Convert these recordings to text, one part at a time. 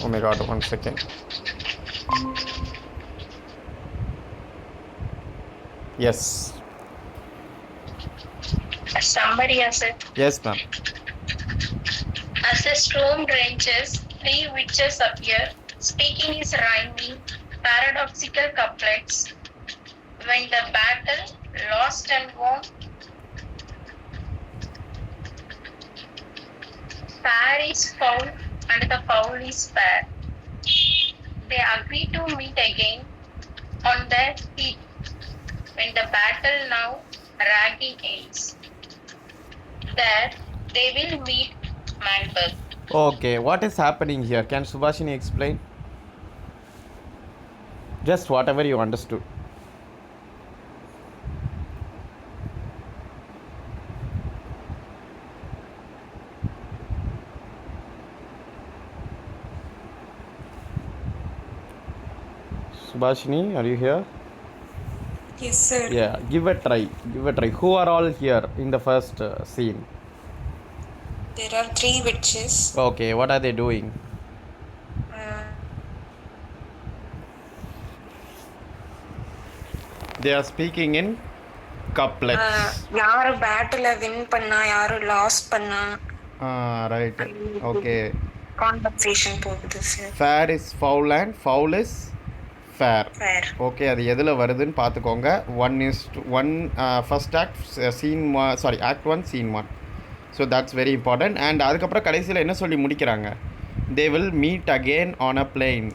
Oh my god, 1 second. Yes. Somebody has it. Yes, ma'am. As the storm ranges, three witches appear, speaking his rhyming, paradoxical couplets. When the battle, lost and won, fair is foul and the foul is fair. They agree to meet again on the heath when the battle now raging ends. There they will meet Macbeth. Okay, what is happening here? Can Subhashini explain? Just whatever you understood. Subhashini, are you here? Yes, sir. Yeah, give a try. Give a try. Who are all here in the first scene? There are three witches. Okay, what are they doing? They are speaking in couplets. யாரு battle win பண்ணா யாரு loss பண்ணா Right. Okay. Conversation போகுது சார். Fair is foul and foul is fair. Fair. Okay, அது எதில் வருதுன்னு பார்த்துக்கோங்க. One first act scene act 1 scene 1. So that's very important. And அதுக்கப்புறம் கடைசியில் என்ன சொல்லி முடிக்கிறாங்க? They will meet again on a plain.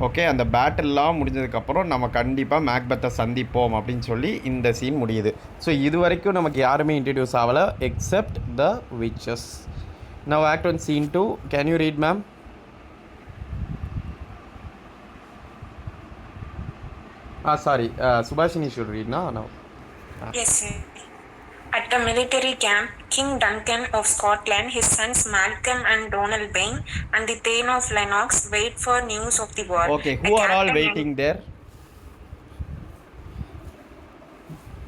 Okay, அந்த பேட்டில்லாம் முடிஞ்சதுக்கப்புறம் நம்ம கண்டிப்பாக மேக்பெத்தை சந்திப்போம் அப்படின்னு சொல்லி இந்த சீன் முடியுது. ஸோ இது வரைக்கும் நமக்கு யாருமே இன்ட்ரடியூஸ் ஆகலை except the witches. Now act 1 scene 2. Can you read ma'am? Sorry, Subhashini should read now. Yes, sir. At the military camp, King Duncan of Scotland, his sons Malcolm and Donald Bain, and the Thane of Lennox wait for news of the war. Okay, who are all waiting there?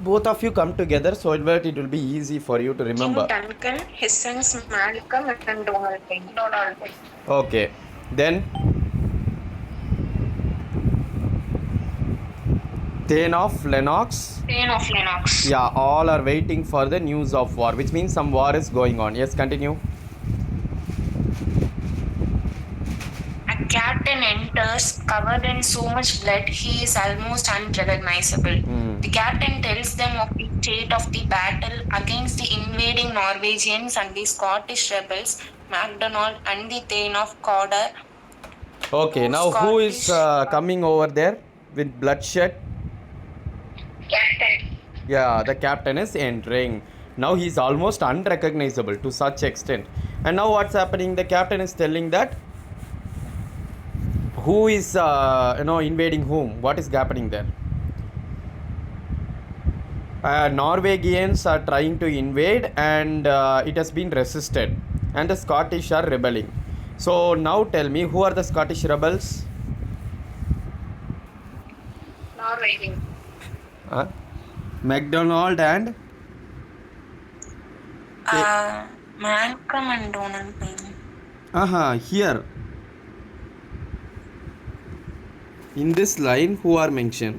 Both of you come together so that it will be easy for you to remember. King Duncan, his sons Malcolm and Donald Bain. Okay, then Thane of Lennox. Thane of Lennox. Yeah, all are waiting for the news of war, which means some war is going on. Yes, continue. A captain enters covered in so much blood he is almost unrecognizable. The captain tells them of the state of the battle against the invading Norwegians and the Scottish rebels, MacDonald and the Thane of Cawdor. Okay, now who is coming over there with bloodshed? Captain. Yeah, the captain is entering. Now he is almost unrecognizable to such extent. And now what's happening? The captain is telling that who is invading whom? What is happening there? Norwegians are trying to invade and it has been resisted, and the Scottish are rebelling. So now tell me, who are the Scottish rebels? Norwegian. MacDonald and Malcolm and Donald Bain. Here in this line, who are mentioned?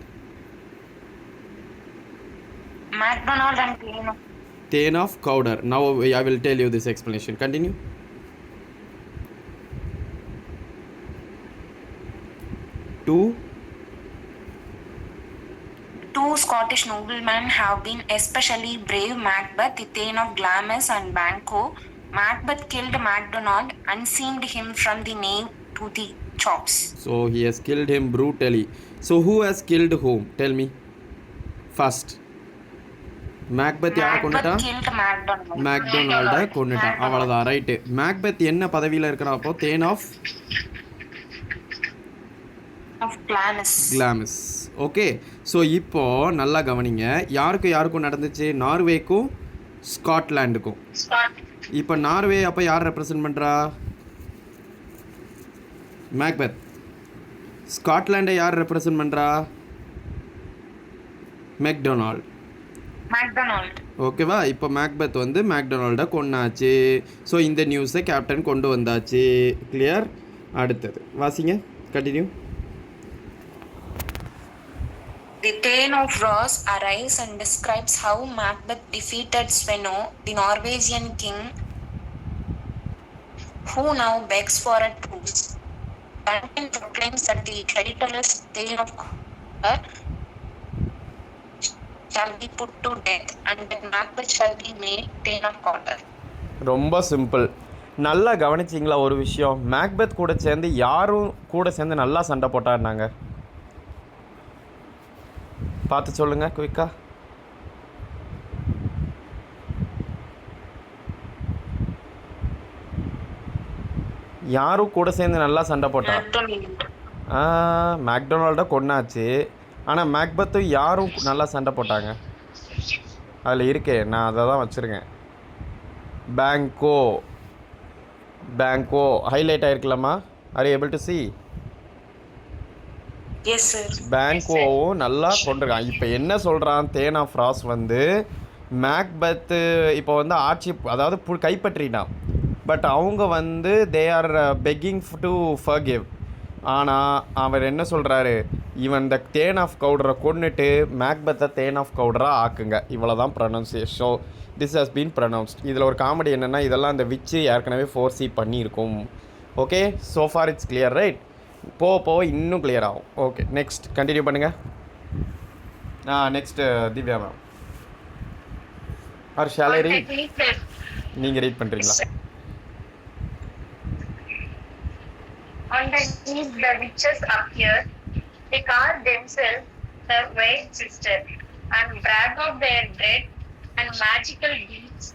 MacDonald and Thane of Cawdor. Now I will tell you this explanation. Continue. Two Scottish noblemen have been especially brave: Macbeth, the Thane of Glamis and Banquo. Macbeth killed MacDonald and seamed him from the nave to the chops. So he has killed him brutally. So who has killed whom? Tell me. First. Macbeth யாரை கொண்டுட்டான்? மேக்டொனால்டை கொண்டுட்டான். அவ்வளோதான், right. Macbeth என்ன பதவியில் இருக்கிறான் அப்போ? தேன் of கிளாமிஸ். Okay, so இப்போது நல்லா கவனிங்க. யாருக்கும் நடந்துச்சு? நார்வேக்கும் ஸ்காட்லாண்டுக்கும். இப்போ நார்வே அப்போ யார் ரெப்ரசன்ட் பண்ணுறா? மேக்பெத். ஸ்காட்லாண்டை யார் ரெப்ரசன்ட் பண்ணுறா? மெக்டொனால்ட். ஓகேவா? இப்போ மேக்பெத் வந்து மேக்டொனால்டை கொண்டாச்சு. ஸோ இந்த நியூஸை கேப்டன் கொண்டு வந்தாச்சு. கிளியர்? அடுத்தது வாசிங்க, continue. The Thane of Ross arrives and describes how Macbeth defeated Svenno, the Norwegian king, who now begs for a truce. Duncan proclaims that the traitorous Thane of Ross shall be put to death and that Macbeth shall be made Thane of Cawdor. ரொம்ப simple. நல்லா கவனிச்சிங்களா ஒரு விஷயம்? Macbeth கூட சேர்ந்து யாரும் கூட சேர்ந்து நல்லா சண்டை போட்டாருனாங்க, பார்த்து சொல்லுங்கள் குயிக்கா. யாரும் கூட சேர்ந்து நல்லா சண்டை போட்டாங்க? மேக்டொனால்டை கொன்னாச்சு. ஆனால் மேக்பெத்தும் யாரும் நல்லா சண்டை போட்டாங்க? அதில் இருக்கே, நான் அதை தான் வச்சுருக்கேன். பேங்கோ ஹைலைட் ஆகிருக்கலாமா? Are able to see? Yes sir. பேங்கோவும் நல்லா கொண்டிருக்கான். இப்போ என்ன சொல்கிறான், தேன் ஆஃப் ராஸ் வந்து மேக்பெத்து இப்போ வந்து ஆட்சி, அதாவது கைப்பற்றினான். பட் அவங்க வந்து they are begging to forgive. ஆனால் அவர் என்ன சொல்கிறாரு, இவன் இந்த தேன் ஆஃப் கவுடரை கொண்டுட்டு மேக்பெத்தை தேன் ஆஃப் கவுடராக ஆக்குங்க. இவ்வளோ தான் pronunciation. So this has been pronounced. இதில் ஒரு காமெடி என்னென்னா, இதெல்லாம் அந்த விச்சு ஏற்கனவே 4C பண்ணியிருக்கும். Okay, so far it's clear right. போக இன்னும் கிளியர் ஆகும். ஓகே, நெக்ஸ்ட் கண்டினியூ பண்ணுங்கள். Next Divya ma'am or shall I read? நீங்கள் ரீட் பண்ணுறீங்களா? On the eve the witches appeared. They called themselves the White Sister and brag of their dread and magical deeds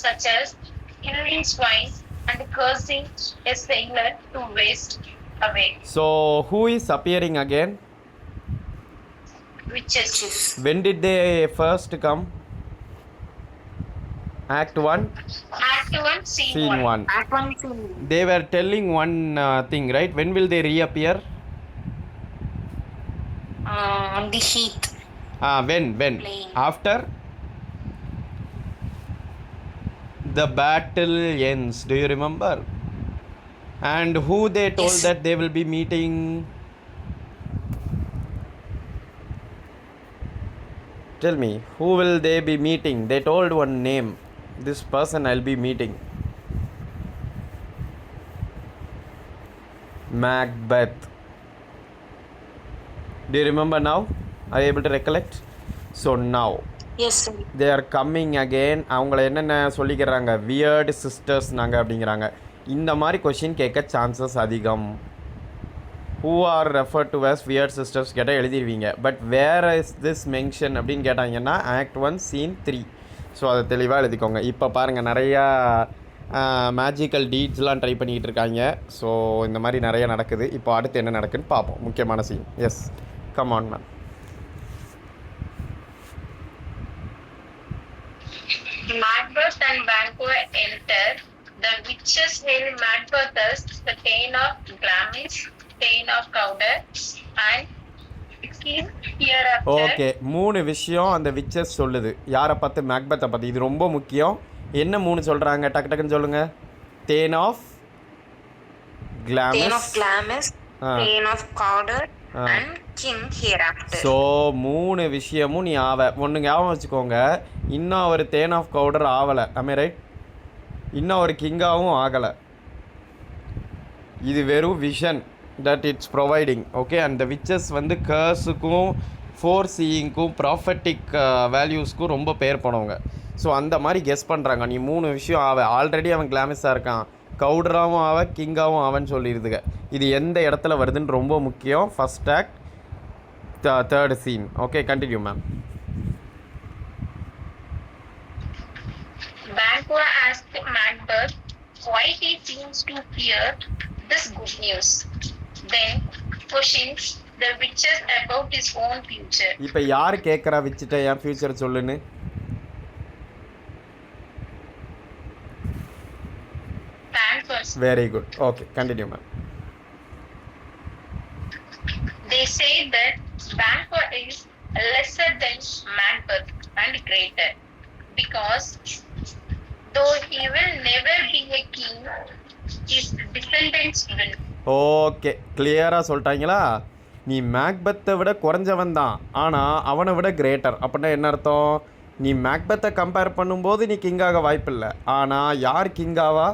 such as killing swine and cursing a sailor to waste away. So who is appearing again? Witches. When did they first come? Act 1? Act 1, Scene 1. Act 1 scene 1. They were telling one thing, right? When will they reappear? On the heath. When? Playing. After the battle ends. Do you remember? And who they told Yes. that they will be meeting? Tell me, who will they be meeting? They told one name. This person I'll be meeting. Macbeth. Do you remember now? Are you able to recollect? So now Yes sir. they are coming again. அவங்கள என்னென்ன சொல்லிக்கிறாங்க, weird sisters நாங்கள் அப்படிங்கிறாங்க. இந்த மாதிரி question கேட்க chances அதிகம். Who are refer to as weird sisters கேட்டால் எழுதிடுவீங்க. But where is this mention அப்படின்னு கேட்டாங்கன்னா Act 1 Scene 3. ஸோ அதை தெளிவாக எழுதிக்கோங்க. இப்போ பாருங்கள், நிறையா மேஜிக்கல் டீட்ஸ்லாம் ட்ரை பண்ணிக்கிட்டு இருக்காங்க. ஸோ இந்த மாதிரி நிறைய நடக்குது. இப்போ அடுத்து என்ன நடக்குதுன்னு பார்ப்போம். முக்கியமான scene. Yes, come on ma'am. Macbeth and Banquo enter. The witches hail Macbeth as the Thane of Glamis, Thane of Cawdor, and King hereafter. Okay, 3 விஷயம் அந்த விச்சஸ் சொல்லுது. யாரை பார்த்து? மேக்பெத்தை பார்த்து. இது ரொம்ப முக்கியம். என்ன 3 சொல்கிறாங்க? டக்கு டக்குன்னு சொல்லுங்கள். Thane of Thane of Glamis. Glamis, Thane of Cawdor, and King hereafter. So 3 விஷயமும் நீ ஒன்று ஞாபகம் வச்சுக்கோங்க. இன்னும் அவர் தேன் ஆஃப் கவுடர் ஆகலை. ஐ ரைட்? இன்னும் அவர் கிங்காகவும் ஆகலை. இது வெறும் vision that it's providing. Okay, அந்த விச்சஸ் வந்து கர்ஸுக்கும் 4Cக்கும் ப்ராஃபட்டிக் வேல்யூஸ்க்கும் ரொம்ப பேர் போனவங்க. ஸோ அந்த மாதிரி கெஸ் பண்ணுறாங்க. நீ 3 விஷயம் ஆல்ரெடி அவன் கிளாமிஸாக இருக்கான், கவுடராகவும் கிங்காகவும் அவன் சொல்லிடுதுங்க. இது எந்த இடத்துல வருதுன்னு ரொம்ப முக்கியம். First act, third scene. Okay, continue ma'am. Banquo asked Macbeth why he seems to fear this good news. Then questions the witches about his own future. இப்போ யார் கேட்குறா விச்சுட்ட என் ஃபியூச்சர் சொல்லுன்னு? Banquo. Very good. Okay, continue ma'am. They say that Banquo is lesser than Macbeth and greater, because though he will never be a king, his descendants will. Okay, கிளியராக சொல்லிட்டாங்களா? நீ மேக்பெத்தை விட குறைஞ்சவன் தான், ஆனால் அவனை விட கிரேட்டர். அப்படின்னா என்ன அர்த்தம்? நீ மேக்பெத்தை கம்பேர் பண்ணும்போது நீ கிங்காக வாய்ப்பில்லை. ஆனால் யார் கிங்காவா?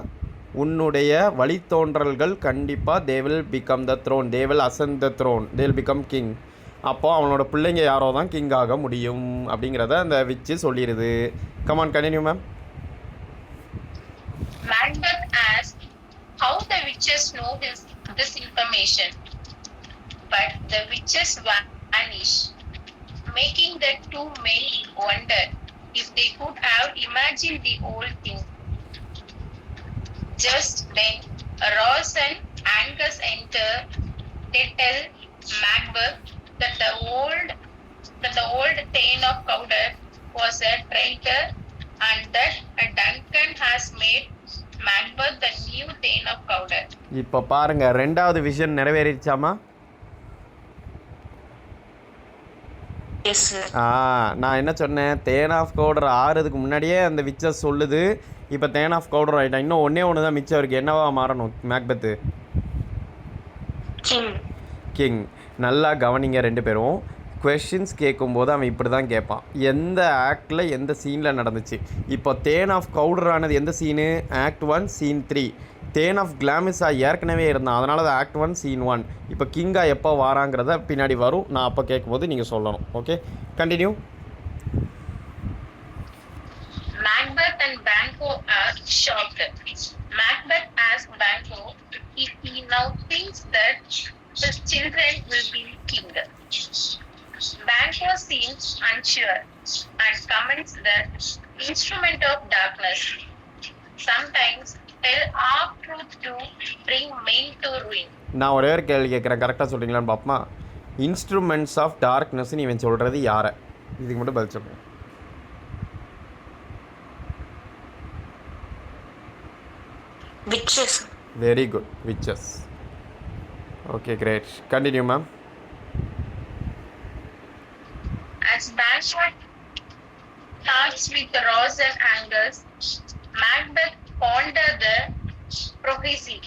உன்னுடைய வழித்தோன்றல்கள் கண்டிப்பாக they will become the throne, they will ascend the throne, they will become king. அப்போது அவனோட பிள்ளைங்க யாரோ தான் கிங் ஆக முடியும் அப்படிங்கிறத அந்த விச்சு சொல்லிடுது. Come on, continue ma'am. Macbeth asked how the witches know this information, but the witches vanish, making the two men wonder if they could have imagined the whole thing. Just then, Ross and Angus enter. They tell Macbeth that the old Thane of Cawdor was a traitor and that Duncan has made Macbeth the new Thane of Cawdor. இப்போ பாருங்க, ரெண்டாவது vision நிறைவேறிச்சாமா? நான் என்ன சொன்னேன்? தேன் of Cawdor ஆறுறதுக்கு முன்னாடியே அந்த witches சொல்லுது. இப்போ தேன் ஆஃப் கவுடர் ஆகிட்டான். இன்னும் ஒன்று தான் மிச்சம் இருக்குது. என்னவா மாறணும் மேக்பெத்து? கிங். நல்லா கவனிங்க ரெண்டு பேரும். கொஷின்ஸ் கேட்கும்போது அவன் இப்படி தான் கேட்பான், எந்த ஆக்டில் எந்த சீனில் நடந்துச்சு. இப்போ தேன் ஆஃப் கவுடர் ஆனது எந்த scene? Act 1 scene 3. Thane of கிளாமிஸா ஏற்கனவே இருந்தான், அதனால அது ஆக்ட் 1 சீன் 1. இப்போ கிங்காக எப்போ வாராங்கிறத பின்னாடி வரும், நான் அப்போ கேட்கும்போது நீங்கள் சொல்லணும். Okay, continue. Macbeth and Banquo are shocked. Macbeth asks Banquo if he now thinks that his children will be king. Banquo seems unsure and comments that instrument of darkness sometimes tell half truth to bring men to ruin. நான் ஒரே ஒரு கேள்வி கேட்குறேன், கரெக்டாக சொல்கிறீங்களான்னு பார்ப்போமா? Instruments of darkness நீ இவன் சொல்கிறது யாரை? இதுக்கு மட்டும் பதில் சொல்லுங்கள். Witches. Very good, witches. Okay, great. Continue, ma'am. As Banquo talks with Ross and Angus, Macbeth ponder the prophecy.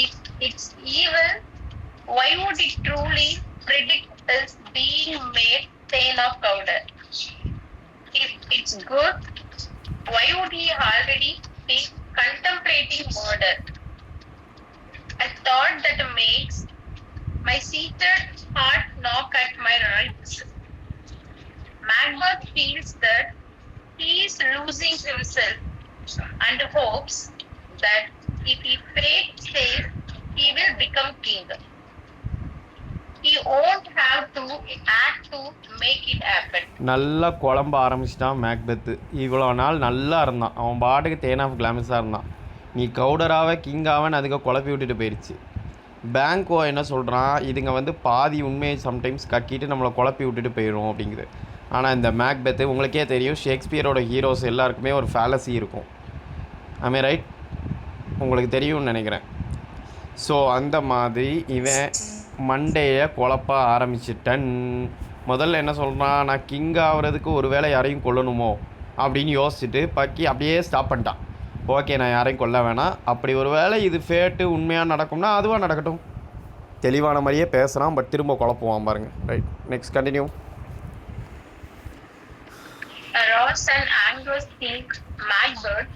If it's evil, why would it truly predict us being made Thane of Cawdor? If it's good, why would he already be contemplating murder? A thought that makes my seated heart knock at my ribs. Macbeth feels that he is losing himself and hopes that if he plays safe, he will become king. He won't have to act to make it happen. நல்லா குழம்ப ஆரம்பிச்சிட்டான் மேக்பெத்து. இவ்வளோ நாள் நல்லா இருந்தான், அவன் பாட்டுக்கு தேன் of கிளாமிஸாக இருந்தான். நீ கவுடராக கிங்காவன் அதுக்கு குழப்பி விட்டுட்டு போயிடுச்சு. பேங்க்கோ என்ன சொல்கிறான், இதுங்க வந்து பாதி உண்மையை சம்டைம்ஸ் கக்கிட்டு நம்மளை குழப்பி விட்டுட்டு போயிடும் அப்படிங்குது. ஆனால் இந்த மேக்பெத்து உங்களுக்கே தெரியும், ஷேக்ஸ்பியரோட ஹீரோஸ் எல்லாருக்குமே ஒரு ஃபேலசி இருக்கும். ஐ ரைட்? உங்களுக்கு தெரியும்னு நினைக்கிறேன். ஸோ அந்த மாதிரி இவன் மண்டையை குழப்ப ஆரம்பிச்சிட்டன். முதல்ல என்ன சொல்கிறான், நான் கிங் ஆகிறதுக்கு ஒரு வேளை யாரையும் கொல்லணுமோ அப்படின்னு யோசிச்சுட்டு பக்கி அப்படியே ஸ்டாப் பண்ணிட்டான். ஓகே, நான் யாரையும் கொல்ல வேணாம், அப்படி ஒரு வேளை இது ஃபேட்டு உண்மையாக நடக்கும்னா அதுவாக நடக்கட்டும். தெளிவான மாதிரியே பேசுகிறான், பட் திரும்ப குழப்புவான் பாருங்கள். Right, next continue. Ross and Angus think Macbeth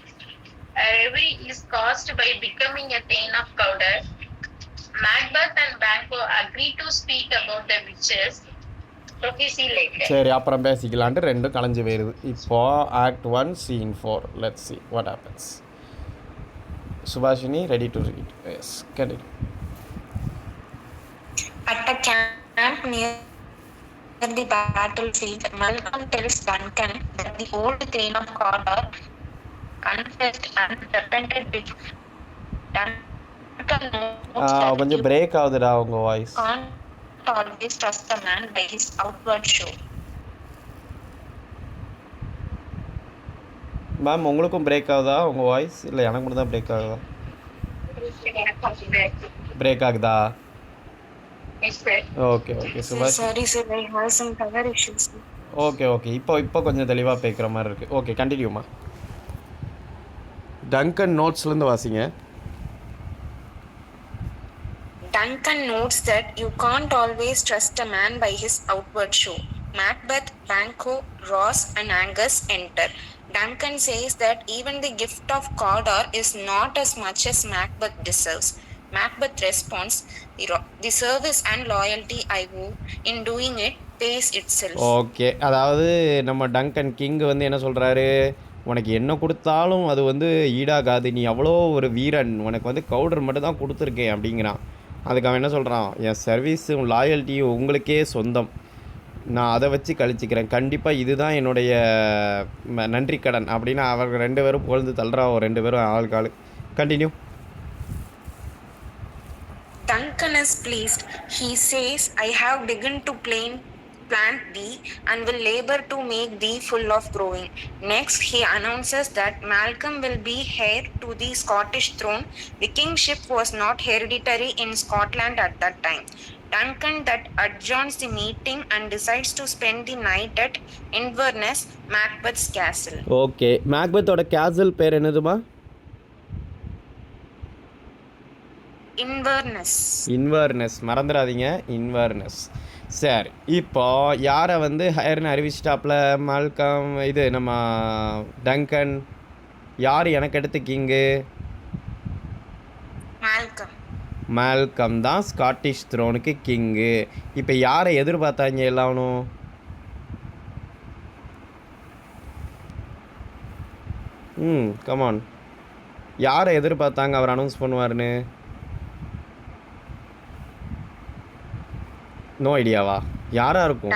reverie is caused by becoming a Thane of Cawdor. Macbeth and Banquo agree to speak about the witches prophecy later. சரி, அப்புறம் பேசிக்கலான்ட்டு ரெண்டும் கலைஞ்சு போயிடுது. இப்போ act 1 scene 4. Let's see what happens. Subhashini, ready to read? Yes, continue. At a camp near the battlefield, Malcolm tells Duncan that the old Thane of Cawdor confessed and repented before Duncan knows that கொஞ்சம் break ஆகுதுடா உங்க voice. can't always trust a man by his outward show. Ma'am, உங்களுக்கும் break ஆகுதா உங்கள் voice? இல்லை எனக்கு மட்டும் தான் break ஆகுதா? பிரேக் ஆகுதா? ஓகே ஓகே சுபாஷ். Sorry sir, I have some power issues. Okay okay, இப்போ கொஞ்சம் தெளிவாக பேசுகிற மாதிரி இருக்குது. ஓகே, கண்டினியூமா. டங்கன் நோட்ஸ்லேருந்து வாசிங்க. Duncan notes that you can't always trust a man by his outward show. Macbeth, Banquo, Ross, and Angus enter. Duncan says that even the gift of Cawdor is not as much as Macbeth deserves. Macbeth responds, the service and loyalty I owe in doing it pays itself. Okay, அதாவது நம்ம Dungan king வந்து என்ன சொல்கிறாரு, உனக்கு என்ன கொடுத்தாலும் அது வந்து ஈடாகாது, நீ அவ்வளோ ஒரு வீரன், உனக்கு வந்து கவுடர் மட்டும் தான் கொடுத்துருக்கேன் அப்படிங்கிறான். அதுக்கு அவன் என்ன சொல்கிறான், என் சர்வீஸும் லாயல்ட்டியும் உங்களுக்கே சொந்தம், நான் அதை வச்சு கழிச்சிக்கிறேன், கண்டிப்பாக இதுதான் என்னுடைய நன்றி கடன் அப்படின்னு அவங்க 2 பேரும் புகழ்ந்து தள்ளுறா. 2 பேரும் ஆளுக்காள். Continue. Duncan is pleased. He says, I have begun to plant thee and will labor to make thee full of growing. Next, he announces that Malcolm will be heir to the Scottish throne. The kingship was not hereditary in Scotland at that time. Duncan that adjourns the meeting and decides to spend the night at Inverness, Macbeth's castle. Okay, மேக்பெத்தோட castle பேர் என்னதுமா? இன்வர்னஸ், மறந்துடாதீங்க, இன்வர்னஸ். சரி, இப்போ யாரை வந்து ஹயர்னு அறிவிச்சிட்டாப்புல Malcolm, இது நம்ம டங்கன், யார் எனக்கு அடுத்து கிங்கு? மால்கம் தான் ஸ்காட்டிஷ் த்ரோனுக்கு கிங்கு. இப்போ யாரை எதிர்பார்த்தாங்க எல்லாரும்? கமான், யாரை எதிர்பார்த்தாங்க அவர் அனௌன்ஸ் பண்ணுவார்னு? நோ ஐடியாவா? யாராக இருக்கும்?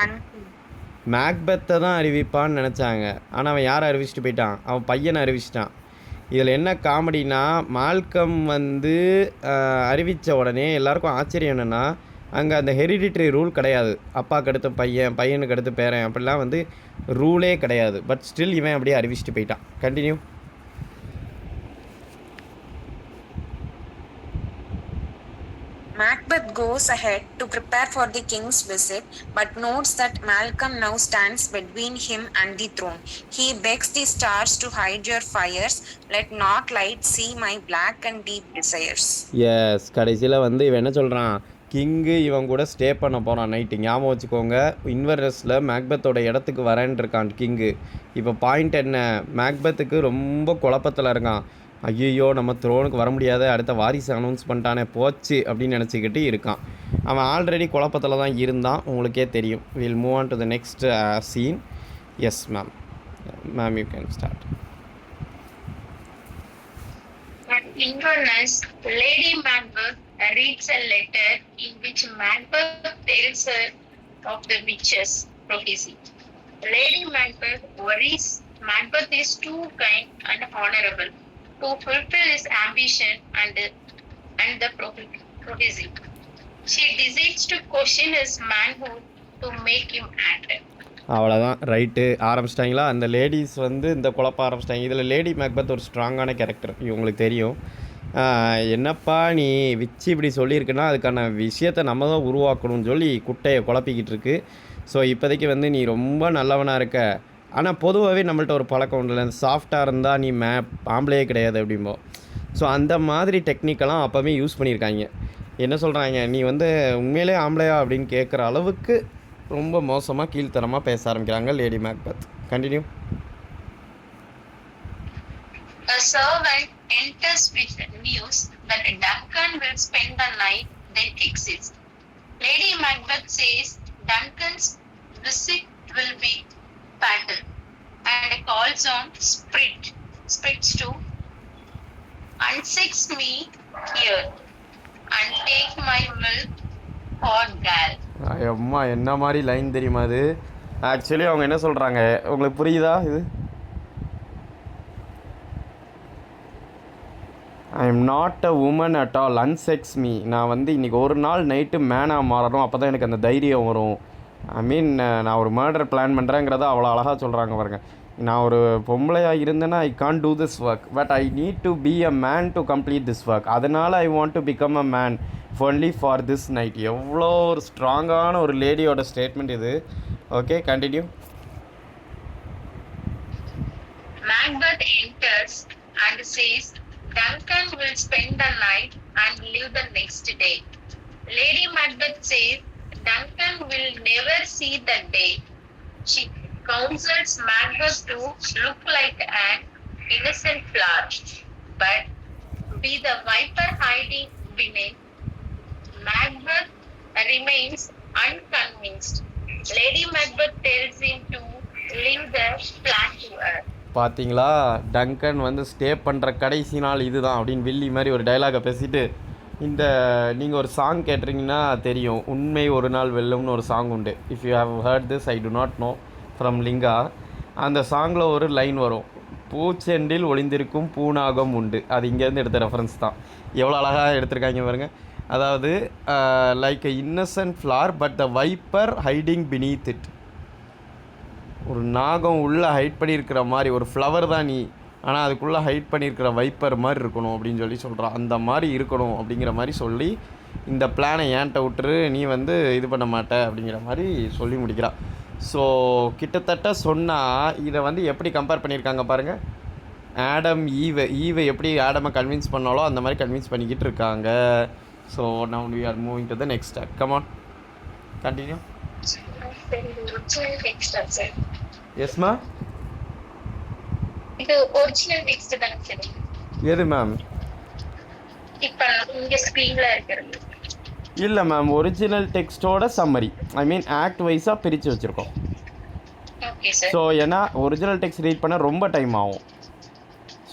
மேக்பெத்தை தான் அறிவிப்பான்னு நினச்சாங்க, ஆனால் அவன் யாரை அறிவிச்சிட்டு போயிட்டான்? அவன் பையனை அறிவிச்சிட்டான். இதில் என்ன காமெடினா, மால்கம் வந்து அறிவித்த உடனே எல்லாருக்கும் ஆச்சரியம் என்னென்னா, அங்கே அந்த ஹெரிடிட்ரி ரூல் கிடையாது, அப்பாவுக்கு அடுத்து பையன், பையனுக்கு அடுத்து பேரன், அப்படிலாம் வந்து ரூலே கிடையாது. பட் ஸ்டில் இவன் அப்படியே அறிவிச்சிட்டு போயிட்டான். Continue. Macbeth goes ahead to prepare for the king's visit, but notes that Malcolm now stands between him and the throne. He begs the stars to hide your fires, let not light see my black and deep desires. Yes, கடைசியில் வந்து இவன் என்ன சொல்கிறான், king இவன் கூட stay பண்ண போகிறான் night. ஞாபகம் வச்சுக்கோங்க, இன்வர்னஸில் மேக்பெத்தோட இடத்துக்கு வரேன் இருக்கான் கிங்கு. இப்போ பாயிண்ட் என்ன, மேக்பெத்துக்கு ரொம்ப குழப்பத்தில் இருக்கான். ஐயோ, நம்ம த்ரோனுக்கு வர முடியாத, அடுத்த வாரிசு அனௌன்ஸ் பண்ணிட்டானே, போச்சு அப்படின்னு நினச்சிக்கிட்டு இருக்கான். அவன் ஆல்ரெடி குழப்பத்தில் தான் இருந்தான், உங்களுக்கே தெரியும். Will move on to the next scene. Yes ma'am, you can start. At Inverness, Lady Macbeth reads a letter in which Macbeth tells her of the witch's prophecy. Lady Macbeth worries Macbeth is too kind and honorable to fulfill his ambition and the prophecy. She decides to question his manhood to make him act. அவ்வளோதான், right, ஆரம்பிச்சிட்டாங்களா? அந்த ladies வந்து இந்த குழப்பம் ஆரம்பிச்சிட்டாங்க. இதில் lady Macbeth ஒரு ஸ்ட்ராங்கான character, இவங்களுக்கு தெரியும். என்னப்பா நீ விச்சு இப்படி சொல்லியிருக்குன்னா அதுக்கான விஷயத்தை நம்ம தான் உருவாக்கணும்னு சொல்லி குட்டையை குழப்பிக்கிட்டு இருக்கு. ஸோ இப்போதைக்கு வந்து நீ ரொம்ப நல்லவனாக இருக்க, ஆனால் பொதுவாகவே நம்மள்ட்ட ஒரு பழக்கம் உண்டு, சாஃப்டாக இருந்தால் நீ ஆம்பளையே கிடையாது அப்படிம்போம். ஸோ அந்த மாதிரி டெக்னிக்கெல்லாம் அப்போவே யூஸ் பண்ணியிருக்காங்க. என்ன சொல்கிறாங்க, நீ வந்து உண்மையிலே ஆம்பளையா அப்படின்னு கேட்குற அளவுக்கு ரொம்ப மோசமாக கீழ்த்தரமாக பேச ஆரம்பிக்கிறாங்க lady Macbeth. Continue. A servant enters with the news that Duncan will spend the night, then exits. Lady Macbeth says Duncan's visit will be fatal and calls on spirits to unsex me here and take my milk for gal. அம்மா, என்ன மாதிரி line தெரியுமா அது? Actually அவங்க என்ன சொல்கிறாங்க, உங்களுக்கு புரியுதா இது? I am not a woman at all, unsex me. நான் வந்து இன்றைக்கி ஒரு நாள் நைட்டு மேனாக மாறணும், அப்போ தான் எனக்கு அந்த தைரியம் வரும். ஐ மீன், நான் ஒரு மர்டர் பிளான் பண்ணுறேங்கிறத அவ்வளோ அழகாக சொல்கிறாங்க பாருங்கள். நான் ஒரு பொம்பளையாக இருந்தேன்னா I can't do this work, but I need to be a man to complete this work. அதனால் I want to become a man only for this night. எவ்வளோ ஒரு ஸ்ட்ராங்கான ஒரு லேடியோட ஸ்டேட்மெண்ட் இது. Okay, continue. Macbeth enters and says Duncan will spend the night and leave the next day. Lady Macbeth says Duncan will never see that day. She counsels Macbeth to look like an innocent flower, but be the viper hiding beneath. Macbeth remains unconvinced. Lady Macbeth tells him to leave the plan to her. பார்த்தீங்களா, Dungan வந்து stay பண்ணுற கடைசி நாள் இதுதான் அப்படின்னு வில்லி மாதிரி ஒரு டைலாகை பேசிட்டு, இந்த நீங்கள் ஒரு சாங் கேட்டிருங்கன்னா தெரியும், உண்மை ஒரு நாள் வெல்லும்னு ஒரு சாங் உண்டு. If you have heard this I do not know from Lingaa. அந்த சாங்கில் ஒரு லைன் வரும், பூச்செண்டில் ஒளிந்திருக்கும் பூனாகம் உண்டு. அது இங்கேருந்து எடுத்த ரெஃபரன்ஸ் தான். எவ்வளோ அழகாக எடுத்திருக்காங்க பாருங்க. அதாவது like a innocent flower but the viper hiding beneath it. ஒரு நாகம் உள்ளே ஹைட் பண்ணியிருக்கிற மாதிரி ஒரு ஃப்ளவர் தான் நீ, ஆனால் அதுக்குள்ளே ஹைட் பண்ணியிருக்கிற வைப்பர் மாதிரி இருக்கணும் அப்படின்னு சொல்லி சொல்கிறான். அந்த மாதிரி இருக்கணும் அப்படிங்கிற மாதிரி சொல்லி, இந்த பிளானை ஏன்ட்ட விட்டுரு, நீ வந்து இது பண்ண மாட்ட அப்படிங்கிற மாதிரி சொல்லி முடிக்கிறான். ஸோ கிட்டத்தட்ட சொன்னால் இதை வந்து எப்படி கம்பேர் பண்ணியிருக்காங்க பாருங்கள். ஆடம் ஈவை எப்படி ஆடமை கன்வின்ஸ் பண்ணாலோ அந்த மாதிரி கன்வின்ஸ் பண்ணிக்கிட்டு இருக்காங்க. So now we are moving to the next step. Come on, continue. எஸ்மா, இது ஒரிஜினல் டெக்ஸ்ட் தானே சார்? எது மேம்? இப்போ இங்க ஸ்க்ரீன்ல இருக்கிறது இல்லை மேம், ஒரிஜினல் டெக்ஸ்ட்டோட சம்மரி, ஐ மீன் ஆக்ட் வைஸாக பிரித்து வச்சுருக்கோம். Okay sir. ஸோ ஏன்னா ஒரிஜினல் டெக்ஸ்ட் ரீட் பண்ண ரொம்ப டைம் ஆகும்.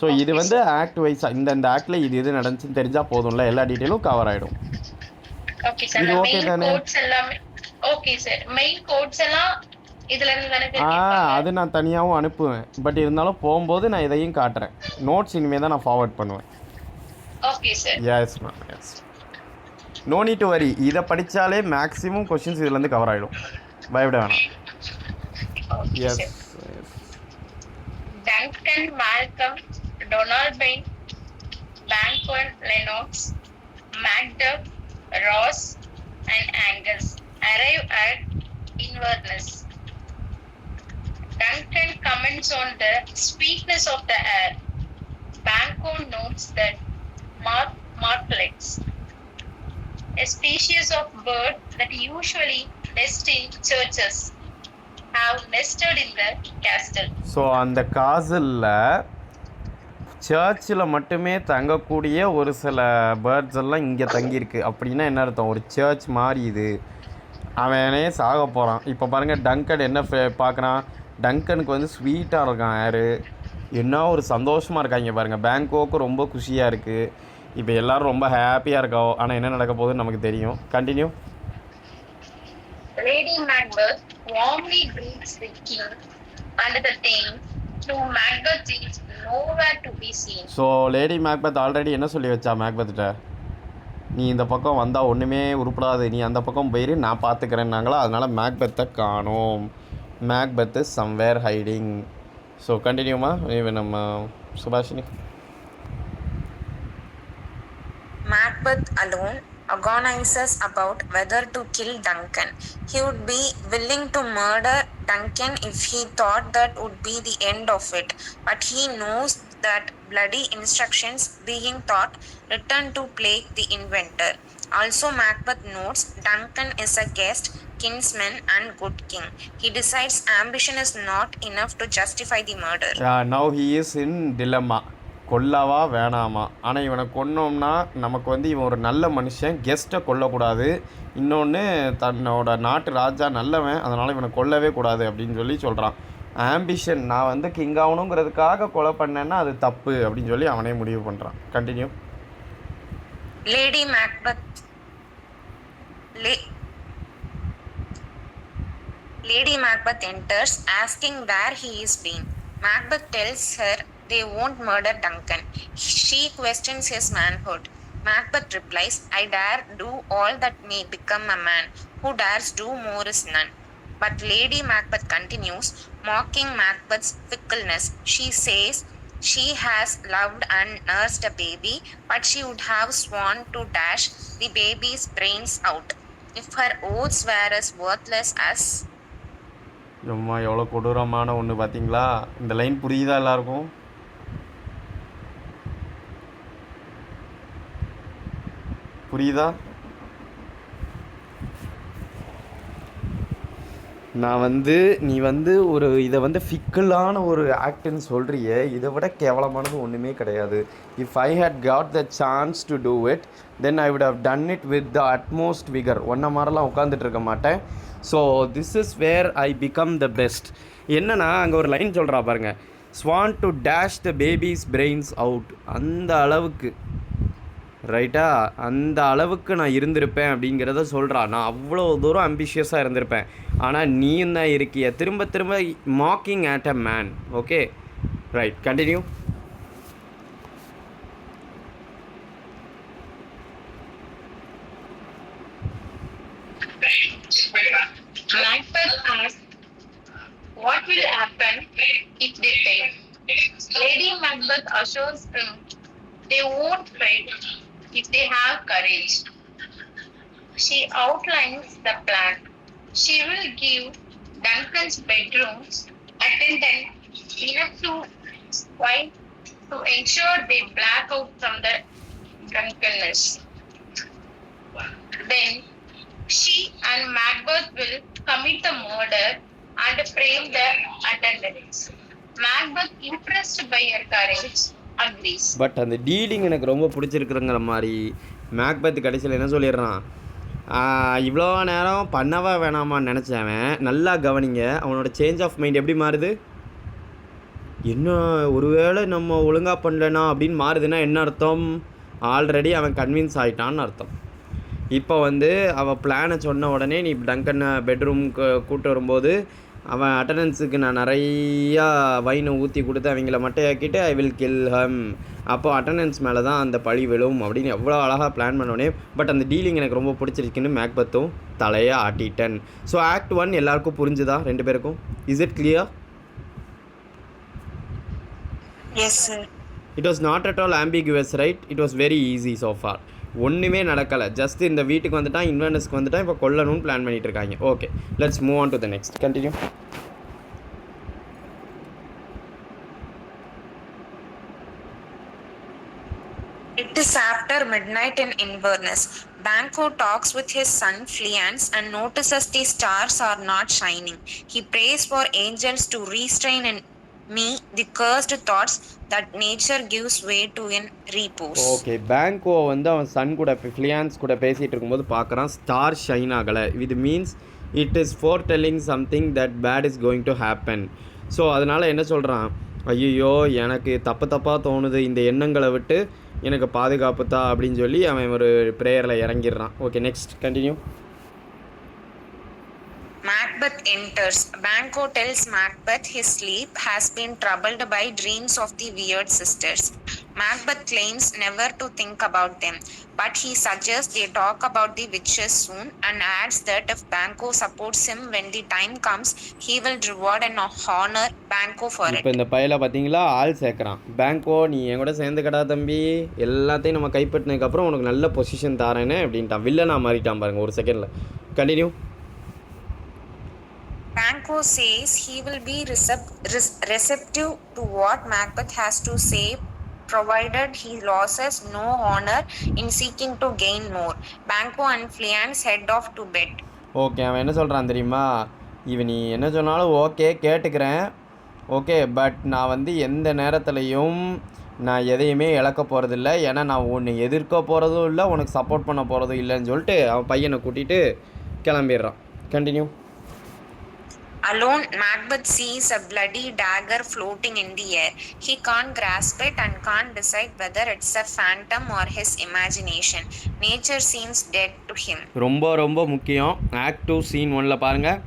ஸோ இது வந்து ஆக்ட் வைஸாக இந்த ஆக்டில் இது நடந்துச்சுன்னு தெரிஞ்சால் போதும்ல, எல்லா டீட்டெயிலும் கவர் ஆகிடும். Okay sir. இது ஓகே தானே? கோட்ஸ் எல்லாமே ஓகே சார். மெயின் கோட்ஸ் எல்லாம் இதுல இருந்து தானே? அது நான் தனியாகவும் அனுப்புவேன், பட் இருந்தாலும் போகும்போது நான் இதையும் காட்டுறேன். நோட்ஸ் இனிமேல் தான் நான் ஃபார்வர்ட் பண்ணுவேன். Okay sir. Yes ma'am, yes. No need to worry, இதை படித்தாலே மேக்ஸிமம் கொஸ்டின்ஸ் இதுலேருந்து கவர் ஆகிடும், பயப்பட வேணாம். Yes. Duncan, Malcolm, Donalbain, Banquo, Lennox, Macduff, Ross and Angus arrive at Inverness. Duncan comments on the sweetness of the air. Banquo notes that martlets, a species of bird that usually nest in churches, have nested in the castle. So அந்த காசலில் சர்ச்சில் மட்டுமே தங்கக்கூடிய ஒரு சில birds எல்லாம் இங்கே தங்கியிருக்கு. அப்படின்னா என்ன அர்த்தம்? ஒரு சர்ச் மாதிரி இது. அவனே சாக போகிறான். இப்போ பாருங்கள், டங்கன் என்ன பார்க்குறான், டங்கனுக்கு வந்து ஸ்வீட்டாக இருக்கான் ஏரு, என்ன ஒரு சந்தோஷமாக இருக்காங்க பாருங்கள். பேங்கோக்கு ரொம்ப குஷியாக இருக்குது. இப்போ எல்லோரும் ரொம்ப ஹாப்பியாக இருக்கோம். ஆனால் என்ன நடக்க போகுதுன்னு நமக்கு தெரியும். Continue. Lady Macbeth warmly greets the king and the thing to Macbeth is nowhere to be seen. So lady Macbeth already என்ன சொல்லி வச்சா மேக்பெத்திட்ட, நீ இந்த பக்கம் வந்தால் ஒன்றுமே உருப்படாது, நீ அந்த பக்கம் போயிரு, நான் பார்த்துக்கிறேன்னாங்களா. அதனால் மேக்பெத்தை காணோம். Macbeth is somewhere hiding. So கண்டினியூமா நம்ம Subhashini. Macbeth alone agonizes about whether to kill Duncan. He would be willing to murder Duncan if he thought that would be the end of it, but he knows that bloody instructions being taught return to plague the inventor. Also, Macbeth notes Duncan is a guest, kinsman and good king. He decides ambition is not enough to justify the murder. Now he is in dilemma. கொல்லவா வேணாமா? ஆனால் இவனை கொன்னோம்னா நமக்கு வந்து இவன் ஒரு நல்ல மனுஷன், கெஸ்ட்டை கொல்லக்கூடாது. இன்னொன்று, தன்னோட நாட்டு ராஜா நல்லவன், அதனால் இவனை கொல்லவே கூடாது அப்படின்னு சொல்லி சொல்கிறான். ஆம்பிஷன், நான் வந்து கிங் ஆகணுங்கிறதுக்காக கொலை பண்ணேன்னா அது தப்பு அப்படின்னு சொல்லி அவனே முடிவு பண்ணுறான். Continue. Lady Macbeth Lady Macbeth enters, asking where he is been. Macbeth tells her they won't murder Duncan. She questions his manhood. Macbeth replies, I dare do all that may become a man. Who dares do more is none. But Lady Macbeth continues, mocking Macbeth's fickleness. She says she has loved and nursed a baby, but she would have sworn to dash the baby's brains out if her oaths were as worthless as. அம்மா, எவ்வளோ கொடூரமான ஒன்று பார்த்தீங்களா? இந்த line புரியுதா எல்லாருக்கும்? புரியுதா? நான் நீ ஒரு இதை ஃபிக்கலான ஒரு ஆக்டுன்னு சொல்கிறியே, இதை விட கேவலமானது ஒன்றுமே கிடையாது. If I had got the chance to do it then I would have done it with the utmost vigour. ஒன்றை மாதிரிலாம் உட்காந்துட்டு இருக்க மாட்டேன். So this is where I become the best. என்னன்னா அங்கே ஒரு லைன் சொல்கிறா பாருங்க, sworn to dash the baby's brains out. அந்த அளவுக்கு ரைட்டா, அந்த அளவுக்கு நான் இருந்திருப்பேன் அப்படிங்கிறத சொல்கிறா. நான் அவ்வளோ தூரம் அம்பிஷியஸாக இருந்திருப்பேன். ஆனால் நீயும் தான் இருக்கிய திரும்ப திரும்ப mocking at a man. Okay right, continue. Macbeth asks, what will happen if they fail? Lady Macbeth assures him they won't fail if they have courage. She outlines the plan. She will give Duncan's bedrooms attendant enough to swipe to ensure they black out from the drunkenness. Then she and Macbeth will commit the murder and frame the attendants. Macbeth, impressed by her courage, agrees. But அந்த dealing எனக்கு ரொம்ப பிடிச்சிருக்குங்கிற மாதிரி Macbeth கடைசியில் என்ன சொல்லிடுறான், இவ்வளோ நேரம் பண்ணவா வேணாமான்னு நினச்சவன் நல்லா கவனிங்க, அவனோட சேஞ்ச் ஆஃப் மைண்ட் எப்படி மாறுது. என்ன ஒருவேளை நம்ம ஒழுங்காக பண்ணலனா அப்படின்னு மாறுதுன்னா என்ன அர்த்தம், ஆல்ரெடி அவன் கன்வின்ஸ் ஆகிட்டான்னு அர்த்தம். இப்போ அவள் பிளானை சொன்ன உடனே நீ டங்கனை பெட்ரூம்க்கு கூப்பிட்டு வரும்போது அவன் அட்டண்டன்ஸுக்கு நான் நிறையா வைனை ஊற்றி கொடுத்து அவங்கள மட்டையாக்கிட்டு ஐ வில் கில் ஹம், அப்போ அட்டண்டன்ஸ் மேலே தான் அந்த பழி விழும் அப்படின்னு எவ்வளோ அழகாக பிளான் பண்ணோடனே. பட் அந்த டீலிங் எனக்கு ரொம்ப பிடிச்சிருக்குன்னு மேக்பத்தும் தலையை ஆட்டிட்டன். ஸோ ஆக்ட் 1 எல்லாருக்கும் புரிஞ்சுதா ரெண்டு பேருக்கும்? Is it clear? Yes, sir. It was not at all ambiguous, right? It was very easy so for. ஒன்றுமே நடக்கலை, ஜஸ்ட் இந்த வீட்டுக்கு வந்துட்டான், இன்வெர்னஸ்க்கு வந்துட்டான், இப்போ கொல்லணும்னு பிளான் பண்ணிட்டு இருக்காங்க. Okay, let's move on to the next. Continue. It is after midnight in Inverness. Banquo talks with his son Fleance and notices the stars are not shining. He prays for angels to restrain in me the cursed thoughts that nature gives way to in repose. Okay, Banquo அவன் son கூட ஃபிலியான்ஸ் கூட பேசிகிட்டு இருக்கும்போது பார்க்குறான் star shine ஆகலை. இது means it is foretelling something that bad is going to happen. So அதனால் என்ன சொல்கிறான், ஐயோ எனக்கு தப்பாக தோணுது, இந்த எண்ணங்களை விட்டு எனக்கு பாதுகாப்பு தான் அப்படின்னு சொல்லி அவன் ஒரு ப்ரேயரில் இறங்கிடுறான். Okay, next continue. Macbeth enters. Banquo tells Macbeth his sleep has been troubled by dreams of the weird sisters. Macbeth claims never to think about them, but he suggests they talk about the witches soon and adds that if Banquo supports him when the time comes, he will reward and honor Banquo for it. இப்போ இந்த பையில பார்த்தீங்களா ஆள் சேர்க்குறான். பேங்கோ நீ என் கூட சேர்ந்துக்கடா தம்பி, எல்லாத்தையும் நம்ம கைப்பற்றினதுக்கப்புறம் உனக்கு நல்ல பொசிஷன் தாரேன்னு அப்படின்ட்டான். வில்லனா மாறிட்டான் பாருங்க ஒரு செகண்டில். Continue. Banquo says he will be receptive to what Macbeth has to say, provided he loses no honor in seeking to gain more. Banquo and Fleance head off to bed. Okay, அவன் என்ன சொல்கிறான் தெரியுமா, இவன் நீ என்ன சொன்னாலும் okay கேட்டுக்கிறேன், okay, but நான் எந்த நேரத்துலையும் நான் எதையுமே இழக்க போகிறதில்ல, ஏன்னா நான் உன்னை எதிர்க்க போகிறதும் இல்லை, உனக்கு சப்போர்ட் பண்ண போகிறதும் இல்லைன்னு சொல்லிட்டு அவன் பையனை கூட்டிகிட்டு கிளம்பிடுறான். Continue. Alone, Macbeth sees a bloody dagger floating in the air. He can't grasp it and can't decide whether it's a phantom or his imagination. Nature seems dead to him. ரொம்ப ரொம்ப முக்கியம். ஆக்ட் 2 சீன் 1ல் பாருங்கள்,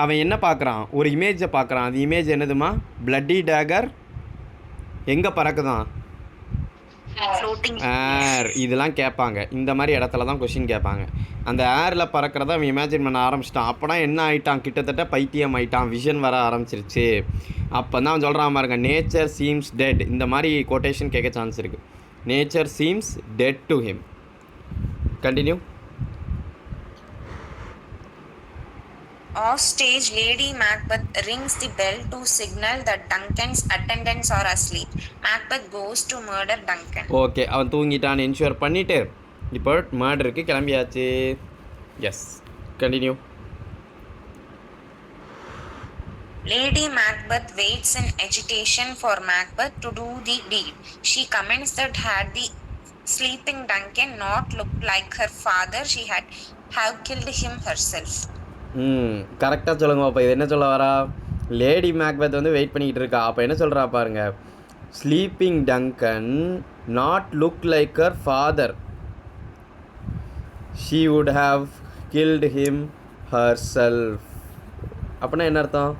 அவன் என்ன பார்க்குறான், ஒரு இமேஜை பார்க்குறான். அது இமேஜ் என்னதுமா, பிளட்டி டேகர் எங்கே பறக்குதான், ஏர். இதெல்லாம் கேட்பாங்க, இந்த மாதிரி இடத்துல தான் கொஷின் கேட்பாங்க. அந்த ஏரில் பறக்கிறத அவன் இமேஜின் பண்ண ஆரம்பிச்சிட்டான். அப்போனா என்ன ஆகிட்டான், கிட்டத்தட்ட பைத்தியம் ஆகிட்டான், விஷன் வர ஆரம்பிச்சிருச்சு. அப்போ தான் அவன் சொல்கிறான் பாருங்க, நேச்சர் சீம்ஸ் டெட். இந்த மாதிரி கோட்டேஷன் கேட்க சான்ஸ் இருக்குது. Nature seems dead to him. Continue. Off stage, Lady Macbeth rings the bell to signal that Duncan's attendants are asleep. Macbeth goes to murder Duncan. Okay, அவன் தூங்கிட்டான்னு ensure பண்ணிவிட்டு இப்போ மர்டருக்கு கிளம்பியாச்சு. Yes, continue. Lady Macbeth waits in agitation for Macbeth to do the deed. She comments that had the sleeping Duncan not looked like her father, she had have killed him herself. கரெக்டாக சொல்லுங்க அப்போ இது என்ன சொல்ல வரா? Lady Macbeth வந்து wait பண்ணிக்கிட்டு இருக்கா. அப்போ என்ன சொல்கிறா பாருங்க, sleeping Duncan not look like her father, she would have killed him herself. அப்படின்னா என்ன அர்த்தம்?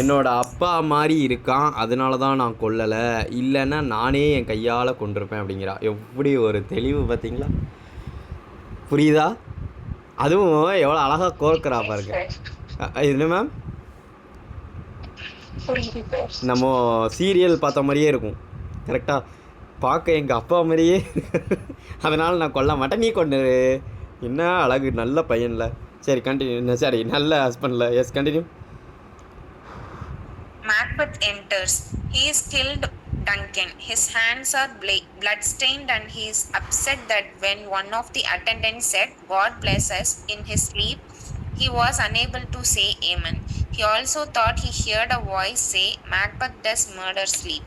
என்னோட அப்பா மாதிரி இருக்கான், அதனால தான் நான் கொல்லலை, இல்லைன்னா நானே என் கையால் கொண்டிருப்பேன் அப்படிங்கிறா. எப்படி ஒரு தெளிவு பார்த்தீங்களா? புரியுதா? அதுவும் எவ்வளோ அழகாக கோர்க்கிறா பாருங்க. என்ன மேம்? நம்ம சீரியல் பார்த்த மாதிரியே இருக்கும். கரெக்டாக பார்க்க எங்கள் அப்பா மாதிரியே. அதனால் நான் கொல்ல மாட்டேன், நீ கொண்டு. என்ன அழகு, நல்ல பையன்ல. சரி கண்டினியூ. சரி, நல்ல ஹஸ்பண்டில். Yes continue. Macbeth enters. He is killed Duncan. His hands are blood-stained and he is upset that when one of the attendants said, "God bless us," in his sleep, he was unable to say Amen. He also thought he heard a voice say, "Macbeth does murder sleep."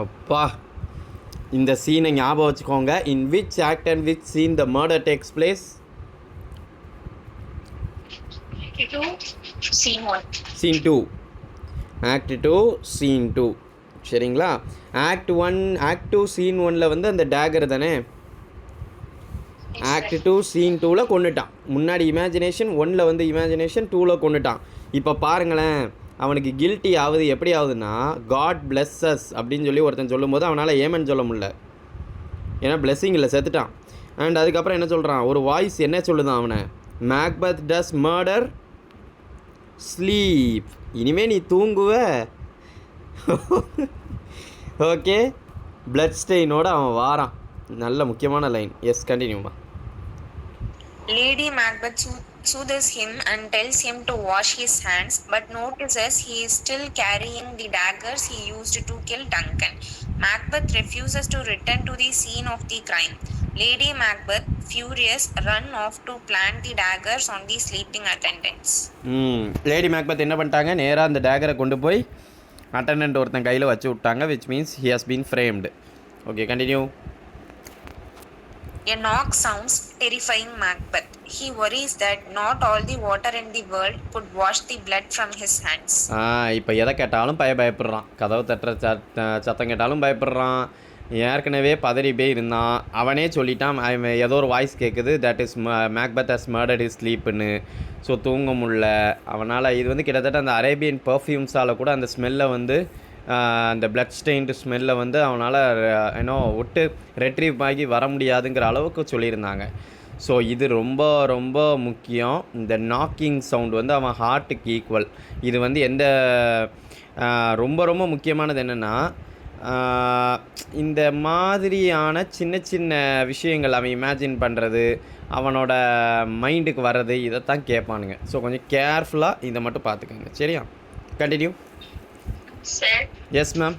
அப்பா, இந்த சீனை ஞாபகம் வச்சுக்கோங்க. In which act and which scene the murder takes place? Scene 2. Act 2 Scene 2. சரிங்களா? Act 2 Scene 1ல் வந்து அந்த Daguerre தானே. Act 2 Scene 2ல் கொண்டுட்டான். முன்னாடி இமேஜினேஷன் 1ல் வந்து இமேஜினேஷன் 2ல் கொண்டுட்டான். இப்போ பாருங்களேன், அவனுக்கு கில்ட்டி ஆகுது. எப்படி ஆகுதுன்னா, காட் பிளஸ் அஸ் அப்படின்னு சொல்லி ஒருத்தன் சொல்லும்போது அவனால் ஏமன் சொல்ல முடியல, ஏன்னா பிளெஸ்ஸிங் இல்லை, செத்துட்டான். அண்ட் அதுக்கப்புறம் என்ன சொல்கிறான், ஒரு வாய்ஸ் என்ன சொல்லுதான் அவனை, மேக்பெத் டஸ் மர்டர் ஸ்லீப். இனிமே நீ தூங்குவ. ஓகே, பிளட் ஸ்டெயினோட அவன் வாரான். நல்ல முக்கியமான லைன். எஸ் கண்டினியூமா. Lady Macbeth soothes him and tells him to wash his hands, but notices he is still carrying the daggers he used to kill Duncan. Macbeth refuses to return to the scene of the crime. Lady Macbeth, furious, run off to plant the daggers on the sleeping attendants. Lady Macbeth என்ன பண்ணிட்டாங்க, நேராக அந்த டேகரை கொண்டு போய் attendant ஒருத்தன் கையில் வச்சு விட்டாங்க. which means he has been framed. Okay continue. A knock sounds, terrifying Macbeth. He worries that not all the water in the world could wash the blood from his hands. இப்போ எதை கேட்டாலும் பயப்படுறான். கதவு தட்டுற சத்தம் கேட்டாலும் பயப்படுறான். ஏற்கனவே பதறி போய் இருந்தான். அவனே சொல்லிட்டான், ஏதோ ஒரு வாய்ஸ் கேட்குது, that is Macbeth has murdered his ஸ்லீப்னு. ஸோ தூங்க முடில அவனால். இது வந்து கிட்டத்தட்ட அந்த அரேபியன் பர்ஃப்யூம்ஸால் கூட அந்த ஸ்மெல்லை வந்து, அந்த பிளட் ஸ்டெயின்டு ஸ்மெல்லை வந்து அவனால் ஏன்னோ விட்டு ரெட்ரீவ் ஆகி வர முடியாதுங்கிற அளவுக்கு சொல்லியிருந்தாங்க. ஸோ இது ரொம்ப ரொம்ப முக்கியம். இந்த நாக்கிங் சவுண்ட் வந்து அவன் ஹார்ட்டுக்கு ஈக்குவல். இது வந்து எந்த ரொம்ப ரொம்ப முக்கியமானது என்னென்னா, இந்த மாதிரியான சின்ன சின்ன விஷயங்கள் அவன் இமேஜின் பண்ணுறது, அவனோட மைண்டுக்கு வர்றது, இதைத்தான் கேட்பானுங்க. ஸோ கொஞ்சம் கேர்ஃபுல்லாக இதை மட்டும் பார்த்துக்கோங்க. சரியா? Continue. Sir. Yes ma'am.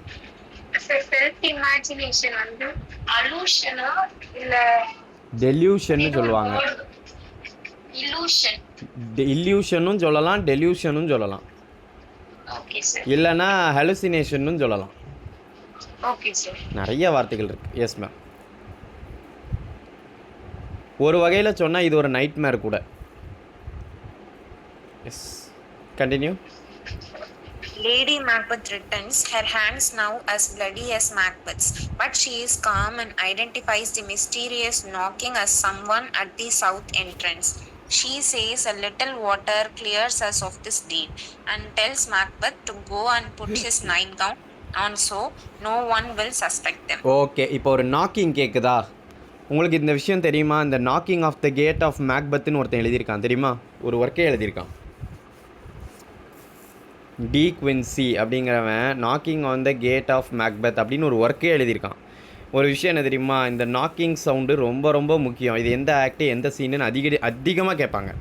Self imagination வந்து அலூஷனா இல்ல டெல்யூஷன்னு சொல்லுவாங்க. இல்யூஷனும் சொல்லலாம், டெல்யூஷனும் சொல்லலாம். Okay sir. இல்லைன்னா ஹலுசினேஷனும் சொல்லலாம். Okay sir. நிறைய வார்த்தைகள் இருக்குது. Yes ma'am. ஒரு வகையில் சொன்னால் இது ஒரு நைட்மேர் கூட. Yes continue. Lady Macbeth returns, her hands now as bloody as Macbeth's, but she is calm and identifies the mysterious knocking as someone at the south entrance. She says a little water clears us of this deed and tells Macbeth to go and put his nightgown on so no one will suspect them. Okay, இப்போ ஒரு knocking கேட்குதா? உங்களுக்கு இந்த விஷயம் தெரியுமா? இந்த knocking of the gate of மேக்பெத்னு ஒருத்தன் எழுதியிருக்கான் தெரியுமா? ஒரு ஒர்க்கே எழுதியிருக்கான். டி குவின்சி அப்படிங்கிறவன் knocking on the gate of Macbeth அப்படின்னு ஒரு ஒர்க்கே எழுதியிருக்கான். ஒரு விஷயம் என்ன தெரியுமா, இந்த நாக்கிங் சவுண்டு ரொம்ப ரொம்ப முக்கியம். இது எந்த ஆக்டு எந்த சீனுன்னு அதிகமாக கேட்பாங்க.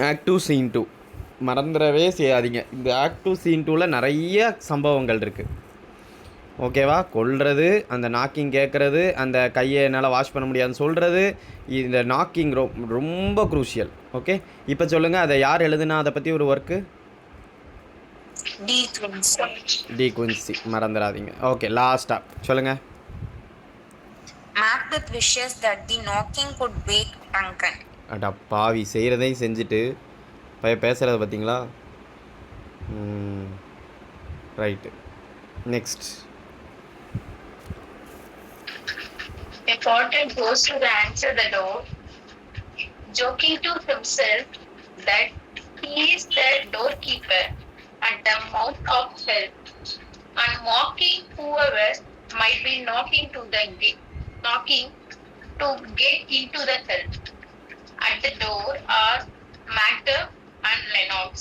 ஆக்ட் 2 Scene 2 மறந்துடவே செய்யாதீங்க. இந்த ஆக்ட் 2 Scene 2ல் நிறைய சம்பவங்கள் இருக்குது. ஓகேவா? கொல்றது, அந்த நாக்கிங் கேட்குறது, அந்த கையை என்னால் வாஷ் பண்ண முடியாதுன்னு சொல்கிறது, இந்த நாக்கிங் ரொம்ப க்ரூஷியல். ஓகே, இப்போ சொல்லுங்கள், அதை யார் எழுதுனா அதை பற்றி ஒரு ஒர்க்கு? De Quincey. டி குயின்சி, மறந்துடாதீங்க. ஓகே, லாஸ்ட்டாக சொல்லுங்கள். Macbeth wishes that the knocking could wake Duncan. அடா பாவி, செய்கிறதையும் செஞ்சுட்டு பேசுகிறத பார்த்தீங்களா? Right, next. A porter goes to answer the door, joking to himself that he is the doorkeeper at the mouth of hell, and mocking whoever might be knocking to get into the hell. At the door are Macduff and Lennox.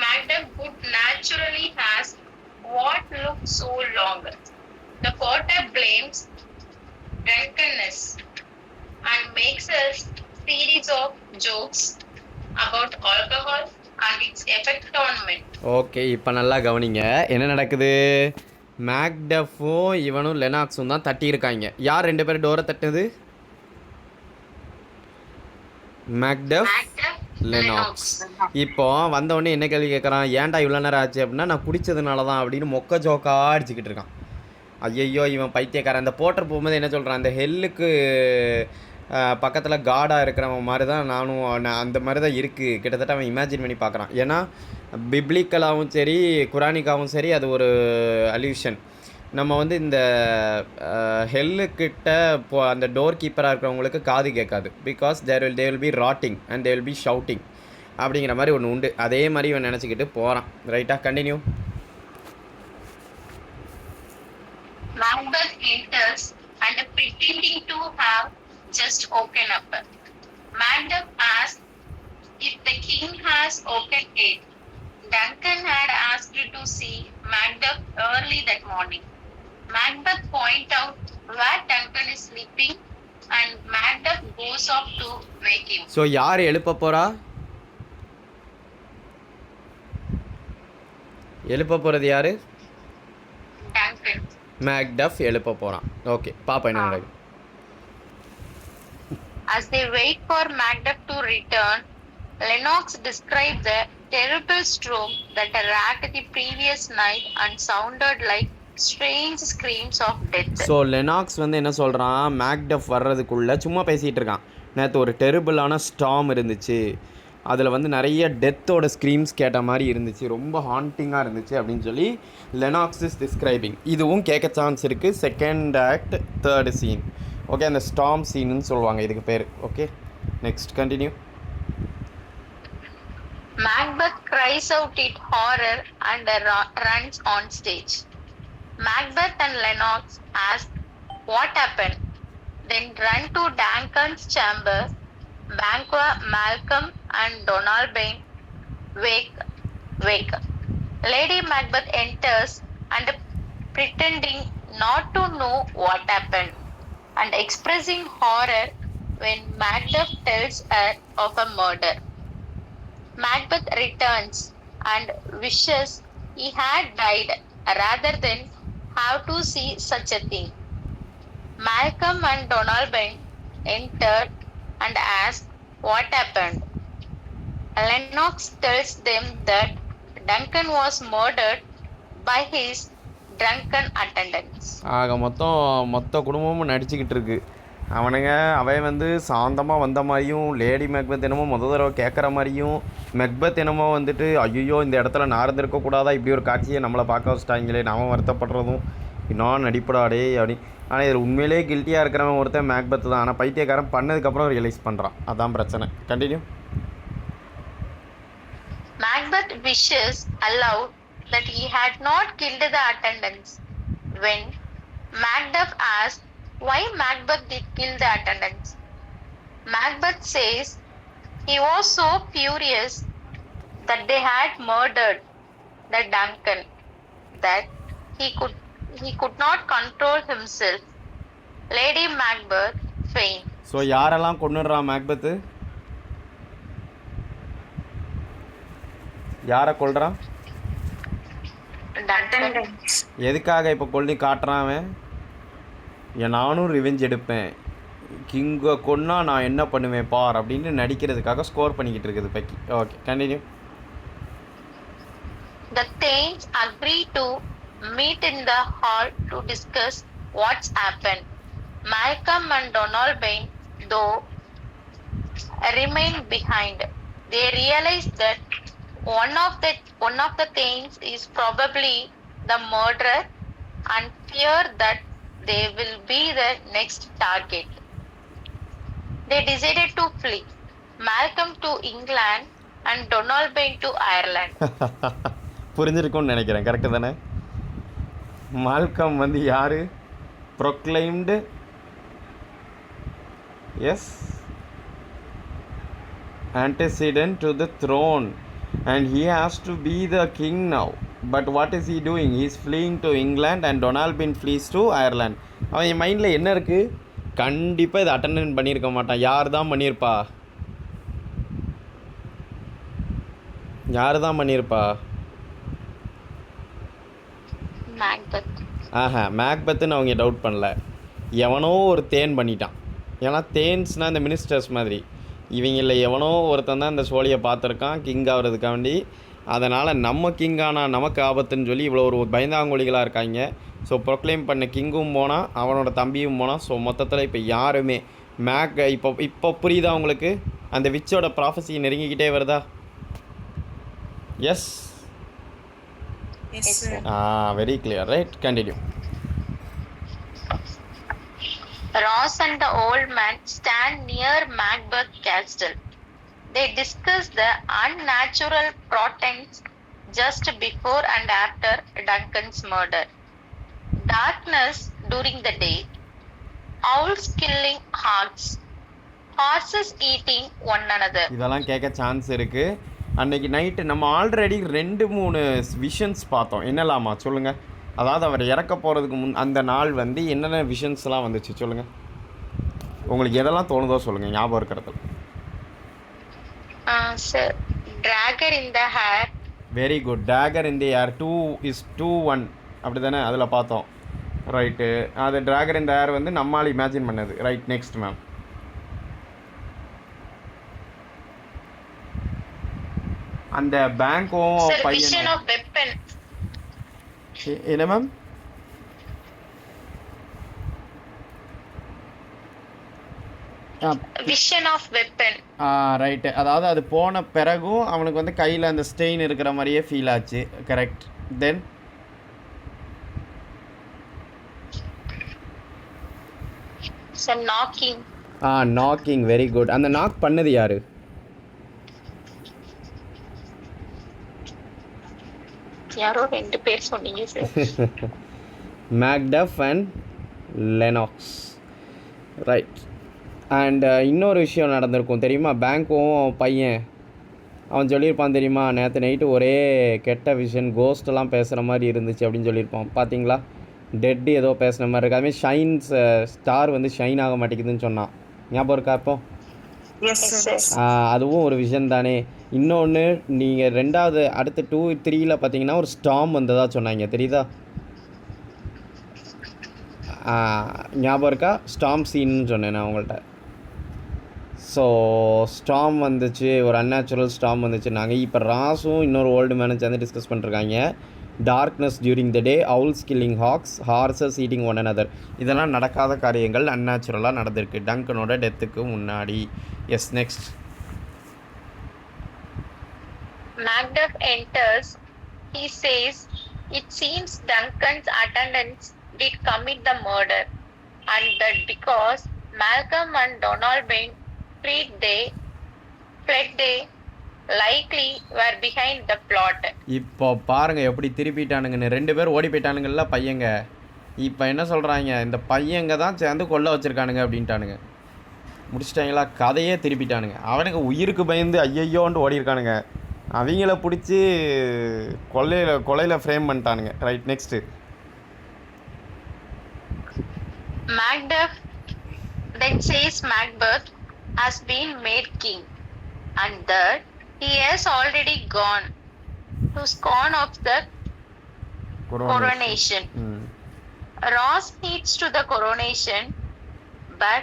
Macduff would naturally ask what looks so long. The porter blames drunkenness and makes a series of jokes about alcohol and its effect on men. Okay, இப்போ நல்லா கவனிங்க, என்ன நடக்குது? மேக்டஃப்பும் இவனும் லெனாக்ஸும் தான் தட்டியிருக்காங்க. யார் 2 பேரும் டோரை தட்டுது? Macduff, Lennox. இப்போ வந்தவொடனே என்ன கேள்வி கேட்குறான்? ஏன்டா இவ்வளோ நேரம் ஆச்சு அப்படின்னா, நான் குடித்ததுனால தான் அப்படின்னு மொக்க ஜோக்கா அடிச்சுக்கிட்டு இருக்கான். ஐயையோ, இவன் பைத்தியக்காரன். அந்த போட்டர் போகும்போது என்ன சொல்கிறான்? அந்த ஹெல்லுக்கு பக்கத்தில் காடாக இருக்கிறவன் மாதிரி தான் நானும், அந்த மாதிரி தான் இருக்குது கிட்டத்தட்ட. அவன் இமேஜின் பண்ணி பார்க்குறான். ஏன்னா பிப்ளிக்கலாகவும் சரி குரானிக்காகவும் சரி அது ஒரு அல்யூஷன். நம்ம வந்து இந்த ஹெல்லுக்கிட்ட இப்போ அந்த டோர் கீப்பராக இருக்கிறவங்களுக்கு காது கேட்காது. Because they will be rotting and they will be shouting அப்படிங்கிற மாதிரி ஒன்று உண்டு. அதே மாதிரி இவன் நினச்சிக்கிட்டு போகிறான். ரைட்டாக, continue. Macbeth enters and pretending to have just woken up. Macduff asks if the king has woken it. Duncan had asked to see Macduff early that morning. Macbeth points out where Duncan is sleeping and Macduff goes off to wake him. So யார் எழுப்ப போகிறா? எழுப்ப போகிறது யார்? Duncan. Macduff எழுப்ப போகிறான். Okay, பாப்பா என்ன நடக்குது? As they wait for Macduff to return, Lennox describes the terrible stroke that racked the previous night and sounded like strange screams of death. So Lennox வந்து என்ன சொல்கிறான்? மேக்டஃப் வர்றதுக்குள்ளே சும்மா பேசிகிட்டு இருக்கான். நேற்று ஒரு டெரிபிளான ஸ்டாம் இருந்துச்சு, அதில் வந்து நிறைய டெத்தோட ஸ்க்ரீம்ஸ் கேட்ட மாதிரி இருந்துச்சு, ரொம்ப ஹாண்டிங்காக இருந்துச்சு அப்படின்னு சொல்லி லெனாக்ஸ் இஸ் டிஸ்கிரைபிங். இதுவும் கேட்க சான்ஸ் இருக்குது. Second act 3rd scene. Okay, அந்த ஸ்டாம் சீனுன்னு சொல்லுவாங்க இதுக்கு பேர். Okay, next, continue. Macbeth cries out in horror and runs on stage. Macbeth and Lennox ask what happened, then run to Duncan's chamber. Banquo, Malcolm and Donalbain wake. Lady Macbeth enters and pretending not to know what happened and expressing horror when Macduff tells her of a murder. Macbeth returns and wishes he had died rather than have to see such a thing. Malcolm and Donalbain entered and asked what happened. Lennox tells them that Duncan was murdered by his drunken attendants. ஆக மொத்த குடும்பமும் நடிச்சுக்கிட்டு இருக்கு. அவன் வந்து சாந்தமாக வந்த மாதிரியும், லேடி மெக்பத் என்னமோ தடவை கேட்குற மாதிரியும், மெக்பத் என்னமோ வந்துட்டு ஐயோ இந்த இடத்துல நான் இருந்திருக்கக்கூடாதா, இப்படி ஒரு காட்சியை நம்மளை பார்க்க வச்சிட்டாங்களே, நாம வருத்தப்படுறதும் இன்னும் நடிப்படாடே அப்படி. ஆனால் இதில் உண்மையிலே கில்ட்டியாக இருக்கிறவன் ஒருத்தன் மேக்பத் தான். ஆனால் பைத்தியக்காரன் பண்ணதுக்கப்புறம் ரியலைஸ் பண்ணுறான். அதான் பிரச்சனை. Continue. Macbeth wishes aloud that he had not killed the attendants. When Macduff asks why Macbeth did kill the attendants, Macbeth says he was so furious that they had murdered the Duncan that he could not control himself. Lady Macbeth faint. So யாரெல்லாம் கொன்னுடுறான் மேக்பத்து? யாரை கொல்றான்? Attendance. எதுக்காக இப்போ கொல்லி காட்டுறான் அவன்? நானும் revenge எடுப்பேன், கிங்கை கொன்னா நான் என்ன பண்ணுவேன் பார் அப்படின்னு நடிக்கிறதுக்காக ஸ்கோர் பண்ணிக்கிட்டு இருக்குது பக்கி. Okay, continue. The Thanes agree to meet in the hall to discuss what's happened. Malcolm and Donalbain, though, remain behind. They realize that one of the Thanes is probably the murderer and fear that they will be the next target. They decided to flee. Malcolm to England and Donalbain to Ireland. புரிஞ்சிருக்கும்னு நினைக்கிறேன், correct தானே? Malcolm வந்து யார்? Proclaimed, yes, antecedent to the throne and he has to be the king now. But what is he doing? He is fleeing to England and Donalbain flees to Ireland. அவன் மைண்டில் என்ன இருக்குது? கண்டிப்பாக இதை attend பண்ணியிருக்க மாட்டான். யார் தான் பண்ணியிருப்பா? யார் தான் பண்ணியிருப்பா? Macbeth. மேக்பத்துன்னு அவங்க டவுட் பண்ணல, எவனோ ஒரு தேன் பண்ணிட்டான். ஏன்னா தேன்ஸ்னால் இந்த மினிஸ்டர்ஸ் மாதிரி, இவங்கள எவனோ ஒருத்தன் தான் இந்த சோழியை பார்த்துருக்கான் கிங் ஆகிறதுக்காண்டி. அதனால் நம்ம கிங்கானா நமக்கு ஆபத்துன்னு சொல்லி இவ்வளோ ஒரு பயந்தாங்கொழிகளாக இருக்காங்க. ஸோ ப்ரொக்ளைம் பண்ண கிங்கும் போனால், அவனோட தம்பியும் போனால். ஸோ மொத்தத்தில் இப்போ யாருமே இப்போ புரியுதா உங்களுக்கு? அந்த விச்சோட ப்ராஃபஸி நெருங்கிக்கிட்டே வருதா? Yes, Yes, sir. Very clear, right, continue. Ross and the old man stand near Macbeth Castle. They discuss the unnatural portents just before and after Duncan's murder. Darkness during the day, owls killing hawks, horses eating one another. இதெல்லாம் கேட்க chance இருக்குது. அன்றைக்கி night நம்ம already 2-3 visions பார்த்தோம். என்னலாமா சொல்லுங்கள்? அதாவது அவர் இறக்க போகிறதுக்கு அந்த நாள் வந்து என்னென்ன விஷன்ஸ்லாம் வந்துச்சு சொல்லுங்கள். உங்களுக்கு எதெல்லாம் தோணுதோ சொல்லுங்கள், ஞாபகம் இருக்கிறது. Sir, dagger in the hair. Very good. Dagger in the air 2:1 அப்படி தானே அதில் பார்த்தோம், ரைட்டு. அது ட்ராகர் இன் தி ஏர் வந்து நம்மால் இமேஜின் பண்ணது, ரைட். Next ma'am. அந்த பேங்க்கும் Vision of weapon. என்ன ma'am? Vision of weapon. Right. அதாவது அது போன பிறகும் அவனுக்கு வந்து கையில் அந்த ஸ்டெயின் இருக்கிற மாதிரியே ஃபீல் ஆச்சு, கரெக்ட். தென் So knocking. Knocking, very good. அந்த நாக் பண்ணது யார்? யாரோ 2 பேர் சொன்னீங்க sir. Macduff and Lennox, right. And இன்னொரு விஷயம் நடந்திருக்கும் தெரியுமா? பேங்க்கும் பையன் அவன் சொல்லியிருப்பான் தெரியுமா, நேற்று நைட்டு ஒரே கெட்ட விஷன், கோஸ்டெல்லாம் பேசுகிற மாதிரி இருந்துச்சு அப்படின்னு சொல்லியிருப்பான். பார்த்தீங்களா? டெட்டு ஏதோ பேசுகிற மாதிரி இருக்குது. அதுமாதிரி ஷைன்ஸ் ஸ்டார் வந்து ஷைன் ஆக மாட்டேங்குதுன்னு சொன்னான். ஞாபகம் இருக்கா? இப்போ Yes, sir. அதுவும் ஒரு விஷன் தானே. இன்னொன்று, நீங்கள் ரெண்டாவது அடுத்த 2, 3ல் பார்த்தீங்கன்னா ஒரு ஸ்டாம் வந்ததாக சொன்னாங்க, தெரியுதா? ஞாபகம் இருக்கா? ஸ்டாம் சீன்னு சொன்னேன் நான் உங்கள்கிட்ட. ஸோ ஸ்டாம் வந்துச்சு, ஒரு அன்நேச்சுரல் ஸ்டாம் வந்துச்சு. நாங்கள் இப்போ ராஸும் இன்னொரு ஓல்டு மேனும் சேர்ந்து டிஸ்கஸ் பண்ணிருக்காங்க. Darkness during the day, owls killing hawks, horses eating one another. இதெல்லாம் நடக்காத காரியங்கள், அன்நேச்சுரலாக நடந்திருக்கு டங்கனோட டெத்துக்கு முன்னாடி. Yes, next. Macduff enters. He says, "It seems Duncan's attendants did commit the murder, and that because Malcolm and Donalbain fled, they likely were behind the plot." இப்போ பாருங்கள் எப்படி திருப்பிட்டானுங்கன்னு. 2 பேர் ஓடி போயிட்டானுங்கள்ல பையங்க. இப்போ என்ன சொல்கிறாங்க, இந்த பையங்க தான் சேர்ந்து கொல்ல வச்சுருக்கானுங்க அப்படின்ட்டானுங்க. முடிச்சிட்டாங்களா? கதையே திருப்பிட்டானுங்க. அவனுங்க உயிருக்கு பயந்து ஐயையோன்ட்டு ஓடி இருக்கானுங்க. அவங்கள பிடிச்சி கொலையில் ஃப்ரேம் பண்ணிட்டானுங்க, right. Next. Macduff then says Macbeth has been made king, and that he has already gone to scorn of the coronation. Ross heeds to the coronation, but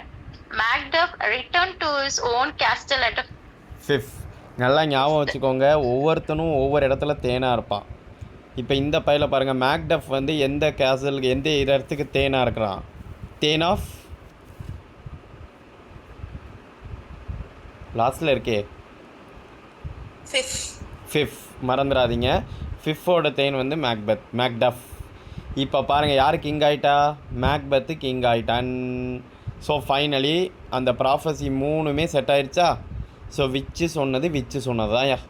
Macduff returned to his own castle at a fifth. நல்லா ஞாபகம் வச்சுக்கோங்க, ஒவ்வொருத்தனும் ஒவ்வொரு இடத்துல தேனாக இருப்பான். இப்போ இந்த பையில் பாருங்கள், மேக்டஃப் வந்து எந்த கேசலுக்கு எந்த இடத்துக்கு தேனாக இருக்கிறான்? தேன் ஆஃப் லாஸ்ட்டில் இருக்கே ஃபிஃப்த், மறந்துடாதீங்க. ஃபிஃப்த்தோட தேன் வந்து மேக்டஃப். இப்போ பாருங்கள், யார் கிங் ஆகிட்டா? மேக்பத்து கிங் ஆகிட்டான். ஸோ ஃபைனலி அந்த ப்ராஃபஸி 3மே செட் ஆயிடுச்சா? ஸோ விச்சு சொன்னது தான்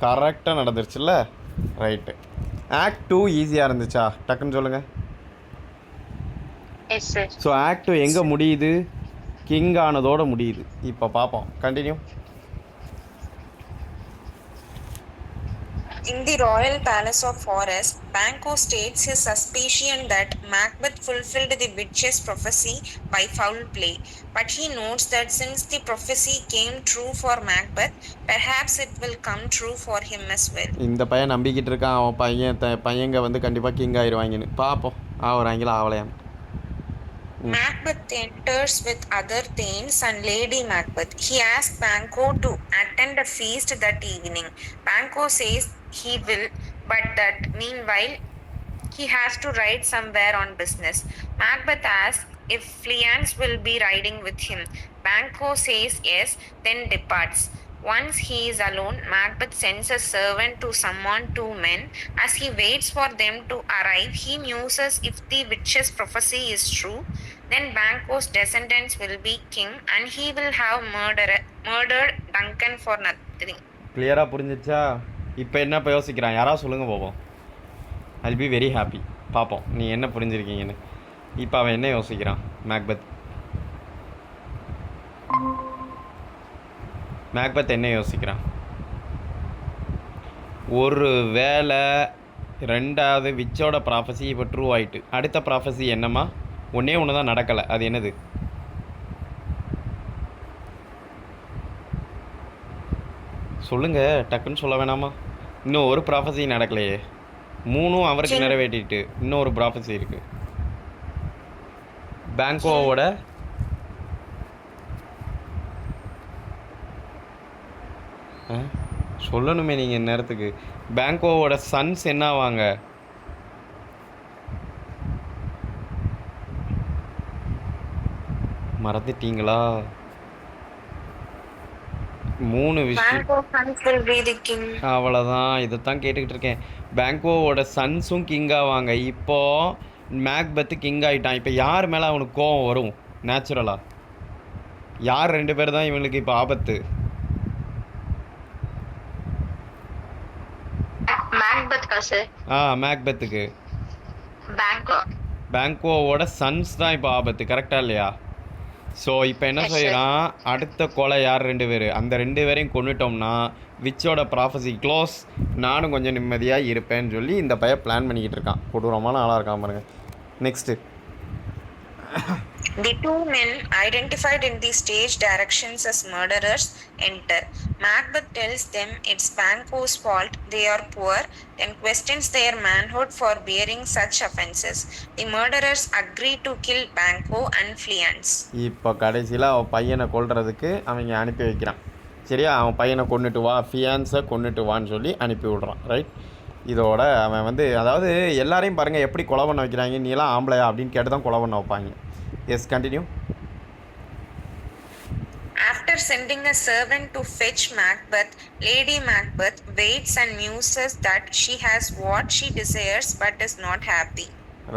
கரெக்டாக நடந்துருச்சுல்ல? ரைட்டு. ஆக்ட் 2 ஈஸியாக இருந்துச்சா? டக்குன்னு சொல்லுங்கள். ஸோ ஆக்ட் 2 எங்கே முடியுது? கிங் ஆனதோடு முடியுது. இப்போ பார்ப்போம், continue. In the royal palace of Forest, Banquo states his suspicion that Macbeth fulfilled the witch's prophecy by foul play. But he notes that since the prophecy came true for Macbeth, perhaps it will come true for him as well. இந்த பையன் நம்பிக்கிட்டு இருக்கான், அவன் பையங்க வந்து கண்டிப்பாக king ஆயிடுவாங்கன்னு. பார்ப்போம், ஆகிறாங்களா ஆகலையான்னு. Macbeth enters with other thanes and Lady Macbeth. He asks Banquo to attend a feast that evening. Banquo says he will, but that meanwhile he has to ride somewhere on business. Macbeth asks if Fleance will be riding with him. Banquo says yes, then departs. Once he is alone, Macbeth sends a servant to summon 2 men. As he waits for them to arrive, he muses if the witch's prophecy is true, then Banquo's descendants will be king and he will have murdered Duncan for nothing. கிளியராக புரிஞ்சிச்சா? இப்போ என்ன இப்போ யோசிக்கிறான்? யாராவது சொல்லுங்கள் போவோம். I'll be very happy. பார்ப்போம் நீ என்ன புரிஞ்சிருக்கீங்கன்னு. இப்போ அவன் என்ன யோசிக்கிறான்? மேக்பத் என்ன யோசிக்கிறான்? ஒரு வேளை 2வது விச்சோட ப்ராஃபஸி இப்போ ட்ரூ ஆகிட்டு, அடுத்த ப்ராஃபஸி என்னம்மா? ஒன்று தான் நடக்கலை. அது என்னது? சொல்லுங்கள், டக்குன்னு சொல்ல வேணாமா? இன்னும் ஒரு ப்ராஃபஸி நடக்கலையே. 3ம் அவருக்கு நிறைவேற்றிட்டு இன்னும் ஒரு ப்ராஃபஸி இருக்குது. பேங்கோவோட சொல்லணுமே நீங்கள் இந்நேரத்துக்கு. பேங்கோவோட சன்ஸ் என்ன ஆவாங்க? மறந்துட்டீங்களா? 3 விஷயம் அவ்வளோதான். இதைத்தான் கேட்டுக்கிட்டு இருக்கேன். பேங்கோவோட சன்ஸும் கிங் ஆவாங்க. இப்போது மேக்பத்து கிங் ஆகிட்டான். இப்போ யார் மேலே அவனுக்கு கோவம் வரும் நேச்சுரலாக? யார் 2 பேர் தான் இவங்களுக்கு இப்போ ஆபத்து? மேக்பத்துக்கு பேங்கோவோட சன்ஸ் தான் இப்போ ஆபத்து. கரெக்டாக இல்லையா? ஸோ இப்போ என்ன செய்யறான்? அடுத்த கொலை யார்? 2 பேர். அந்த 2 பேரையும் கொண்டுட்டோம்னா விச்சோட ப்ராஃபஸி க்ளோஸ், நானும் கொஞ்சம் நிம்மதியாக இருப்பேன்னு சொல்லி இந்த பையன் பிளான் பண்ணிக்கிட்டு இருக்கான். கொடூரமான ஆளாக இருக்கான் பாருங்க. Next. The 2 men identified in the stage directions as murderers enter. Macbeth tells them it's Banquo's fault, they are poor, then questions their manhood for bearing such offenses. The murderers agree to kill Banquo and Fleance. இப்போ கடைசியில் அவன் பையனை கொல்றதுக்கு அவங்க அனுப்பி வைக்கிறான். சரியா? அவன் பையனை கொண்டுட்டு வா, ஃபியான்ஸை கொண்டுட்டு வான்னு சொல்லி அனுப்பி விட்றான். ரைட்? இதோட அவன் வந்து, அதாவது எல்லாரையும் பாருங்கள் எப்படி கொலை பண்ண வைக்கிறாங்க. நீ எல்லாம் ஆம்பளையா அப்படின்னு கேட்டு தான் கொலை பண்ண வைப்பாங்க. Yes, continue. After sending a servant to fetch Macbeth, Lady Macbeth waits and muses that she has what she desires but is not happy.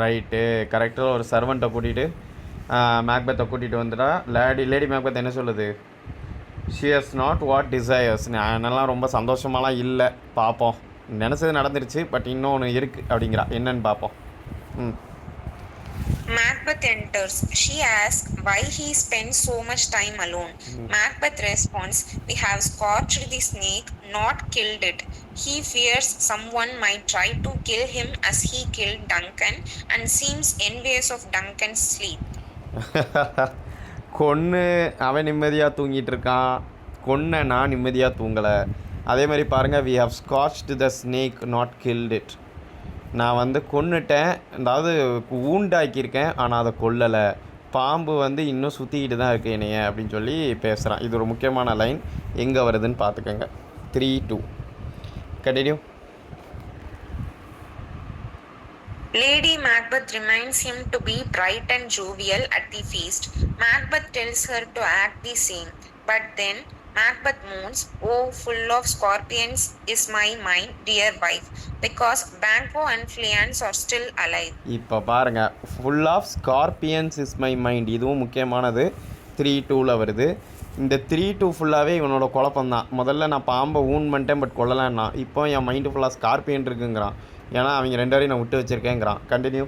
Right, கரெக்டாக ஒரு சர்வெண்ட்டை கூட்டிகிட்டு மேக்பெத்தை கூட்டிகிட்டு வந்துட்டா. லேடி மேக்பெத் என்ன சொல்லுது? She has not what desires. என்னெல்லாம் ரொம்ப சந்தோஷமாலாம் இல்லை. பார்ப்போம், நினச்சது நடந்துருச்சு, பட் இன்னொன்று இருக்குது அப்படிங்கிறா. என்னன்னு பார்ப்போம். Macbeth enters. She asks why he spends so much time alone. Macbeth responds, we have scorched the snake, not killed it. He fears someone might try to kill him as he killed Duncan and seems envious of Duncan's sleep. கொன்று அவன் நிம்மதியாக தூங்கிட்டு இருக்கான், கொன்ன நான் நிம்மதியாக தூங்கலை. அதே மாதிரி பாருங்கள், we have scorched the snake, not killed it. நான் வந்து கொன்னுட்டேன், அதாவது ஊண்டாக்கியிருக்கேன், ஆனால் அதை கொல்லலை, பாம்பு வந்து இன்னும் சுற்றிக்கிட்டு தான் இருக்கு என்னைய அப்படின்னு சொல்லி பேசுகிறான். இது ஒரு முக்கியமான லைன். எங்கே வருதுன்னு பார்த்துக்கோங்க. 3-2. Continue. Lady Macbeth reminds him to be bright and jovial at the feast. Macbeth tells her to act the same. But then Macbeth moans, "Oh, full of scorpions is my mind, dear wife, because Banquo and Fleance are still alive." இப்போ பாருங்கள், full of scorpions is my mind, இதுவும் முக்கியமானது. 3-2ல் வருது. இந்த 3-2 ஃபுல்லாகவே இவனோட குழப்பம்தான். முதல்ல நான் பாம்பை ஊன் பண்ணிட்டேன், பட் கொல்லலான்னா, இப்போ என் மைண்டு ஃபுல்லாக ஸ்கார்பியன் இருக்குங்கிறான். ஏன்னா அவங்க 2 பேரையும் நான் விட்டு வச்சுருக்கேங்கிறான். Continue.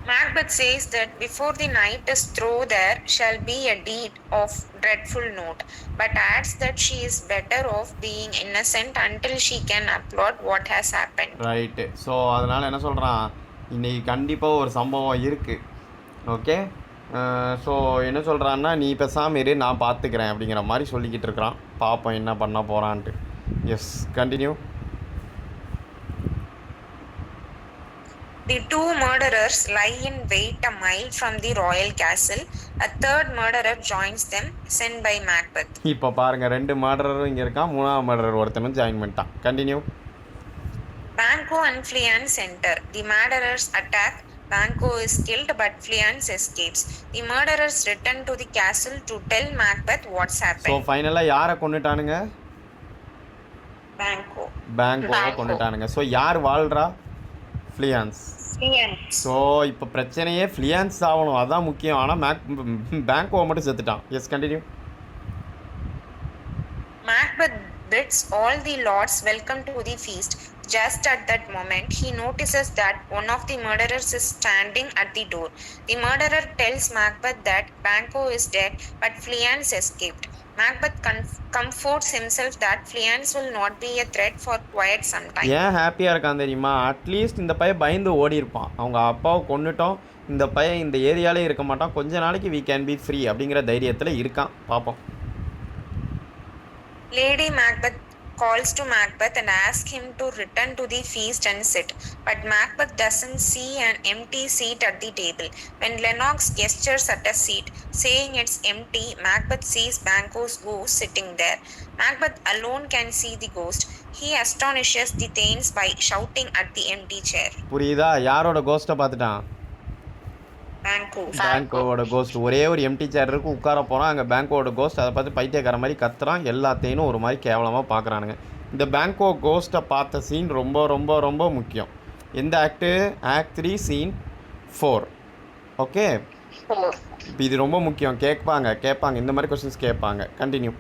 Macbeth says that before the night is through there shall be a deed of dreadful note, but adds that she is better off being innocent until she can applaud what has happened. Right. So அதனால் என்ன சொல்கிறான், இன்றைக்கி கண்டிப்பாக ஒரு சம்பவம் இருக்குது. Okay. So என்ன சொல்கிறான்னா, நீ பேசாமல் இரு, நான் பார்த்துக்கிறேன் அப்படிங்கிற மாதிரி சொல்லிக்கிட்டு இருக்கிறான். பார்ப்போம் என்ன பண்ண போகிறான்ட்டு. Yes, continue. The 2 murderers lie in wait a mile from the royal castle. A third murderer joins them, sent by Macbeth. இப்போ பாருங்கள், 2 மர்டரும் இங்கே இருக்கான், 3ஆவது மர்டர் ஒருத்தனும் ஜாயின் பண்ணிட்டான். Continue. Banquo and Fleance enter. The murderers attack. Banquo is killed, but Fleance escapes. The murderers return to the castle to tell Macbeth what's so happened. ஃபைனலாக யாரை கொண்டுட்டானுங்க? பேங்கோவை கொண்டுட்டானுங்க. So யார் வாழ்கிறா? ஃப்ளியான்ஸ். ஸோ இப்போ பிரச்சனையே ஃப்ளியான்ஸ் ஆகணும், அதுதான் முக்கியம். ஆனால் பேங்கோவை மட்டும் செத்துட்டான். Yes, continue. Macbeth bids all the lords welcome to the feast. Just at that moment, he notices that one of the murderers is standing at the door. The murderer tells Macbeth that Banquo is dead, but Fleance escaped. Macbeth comforts himself that Fleance will not be a threat for quite some time. ஏன் ஹாப்பியாக இருக்கான் தெரியுமா? At least இந்த பையன் பயந்து ஓடி இருப்பான். அவங்க அப்பாவை கொண்டுட்டோம், இந்த பையன் இந்த ஏரியாலே இருக்க மாட்டான், கொஞ்ச நாளைக்கு we can be free அப்படிங்கிற தைரியத்தில் இருக்கான். பார்ப்போம். Lady Macbeth calls to Macbeth and asks him to return to the feast and sit, but Macbeth doesn't see an empty seat at the table. When Lennox gestures at a seat, saying it's empty, Macbeth sees Banquo's ghost sitting there. Macbeth alone can see the ghost. He astonishes the Thanes by shouting at the empty chair. புரியுதா? யாரோட கோஸ்ட்டை பார்த்துட்டான்? பேங்கோவோட cost. ஒரே ஒரு empty சேர் இருக்கு, உட்கார போனால் அங்கே பேங்கோவோட cost. அதை பார்த்து பைத்தியக்கார மாதிரி கத்துறான். எல்லாத்தையும் ஒரு மாதிரி கேவலமாக பார்க்குறானுங்க. இந்த பேங்கோ கோஸ்ட்டை பார்த்த சீன் ரொம்ப ரொம்ப ரொம்ப முக்கியம். எந்த ஆக்டு? Act 3 scene 4. ஓகே, இப்போ இது ரொம்ப முக்கியம். கேட்பாங்க இந்த மாதிரி கொஸ்டின்ஸ் கேட்பாங்க. Continue.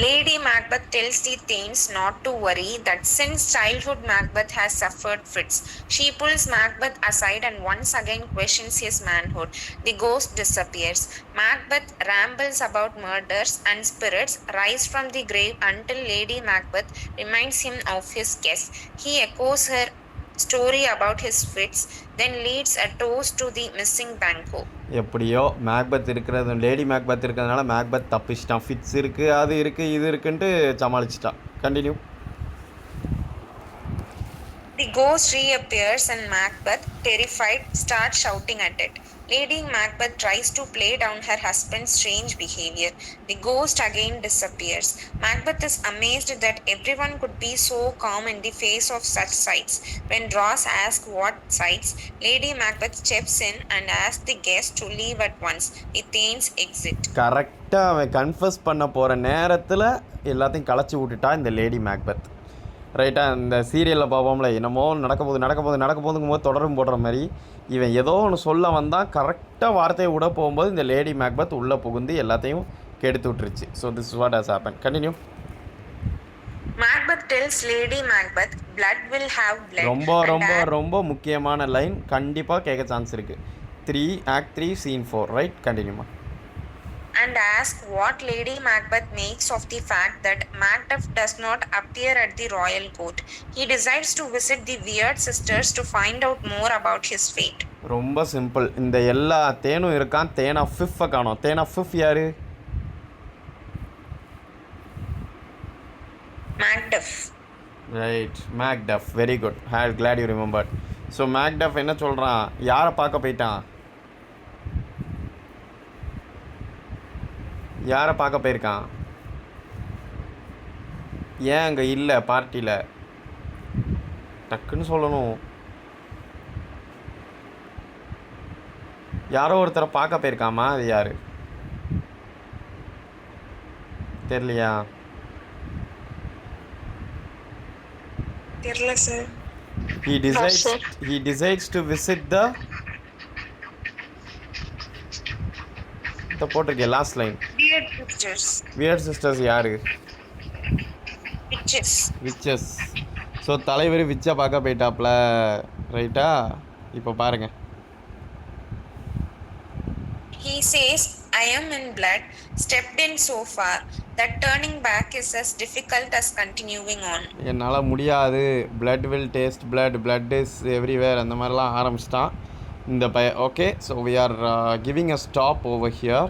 Lady Macbeth tells the Thanes not to worry, that since childhood Macbeth has suffered fits. She pulls Macbeth aside and once again questions his manhood. The ghost disappears. Macbeth rambles about murders and spirits rise from the grave until Lady Macbeth reminds him of his guest. He echoes her story about his fits, then leads a toast to the missing Banquo. எப்படியோ Macbeth இருக்கிறது, lady Macbeth இருக்கிறதுனால Macbeth தப்பிச்சிட்டான். Fits இருக்குது, அது இருக்குது, இது இருக்குன்ட்டு சமாளிச்சிட்டான். Continue. The ghost reappears and Macbeth, terrified, starts shouting at it. Lady Macbeth tries to play down her husband's strange behavior. The ghost again disappears. Macbeth is amazed that everyone could be so calm in the face of such sights. When Ross asks what sights, Lady Macbeth steps in and asks the guests to leave at once. The Thanes exit. கரெக்டாக அவன் confuse பண்ண போகிற நேரத்தில் எல்லாத்தையும் களைச்சி விட்டுட்டா இந்த lady Macbeth. ரைட்டாக இந்த சீரியலில் பார்ப்போம்ல, என்னமோ நடக்க போதுங்கும் போது தொடரும் போடுற மாதிரி இவன் ஏதோ ஒன்று சொல்ல வந்தால் கரெக்டாக வார்த்தையை விட போகும்போது இந்த லேடி மேக்பத் உள்ளே புகுந்து எல்லாத்தையும் கெடுத்து விட்டுருச்சு. So this is what has happen. Continue. Macbeth tells Lady Macbeth, blood will have blood. ரொம்ப ரொம்ப ரொம்ப முக்கியமான லைன், கண்டிப்பாக கேட்க சான்ஸ் இருக்குது. Act 3 scene 4. ரைட், கண்டினியூமா. And ask what Lady Macbeth makes of the fact that Macduff does not appear at the royal court. He decides to visit the Weird sisters to find out more about his fate. ரொம்ப simple. இந்த எல்லா தேனும் இருக்கான், தேனா ஃபிஃப்ஃபை காணோம். தேனா ஃபிஃப் யாரு? Macduff. Right Macduff very good glad you remembered. So Macduff என்ன சொல்கிறான், யாரை பார்க்க போயிட்டான், யாரை பார்க்க போயிருக்கான், ஏன் அங்கே இல்லை பார்ட்டியில், டக்குன்னு சொல்லணும். யாரோ ஒருத்தரை பார்க்க போயிருக்காமா, அது யார் தெரியலையா? தெரியல sir. He decides to visit the போட்டிருக்கே லாஸ்ட் லைன். Weird sisters யாரு? விச்சஸ். ஸோ தலைவர் விச்சை பார்க்க போயிட்டாப்ல, ரைட்டா? இப்போ பாருங்க. He says, I am in blood, stepped in so far that turning back is as difficult as continuing on. என்னால் முடியாது, blood will taste blood is everywhere, அந்த மாதிரிலாம் ஆரம்பிச்சிட்டான் இந்த okay. So we are giving a stop over here.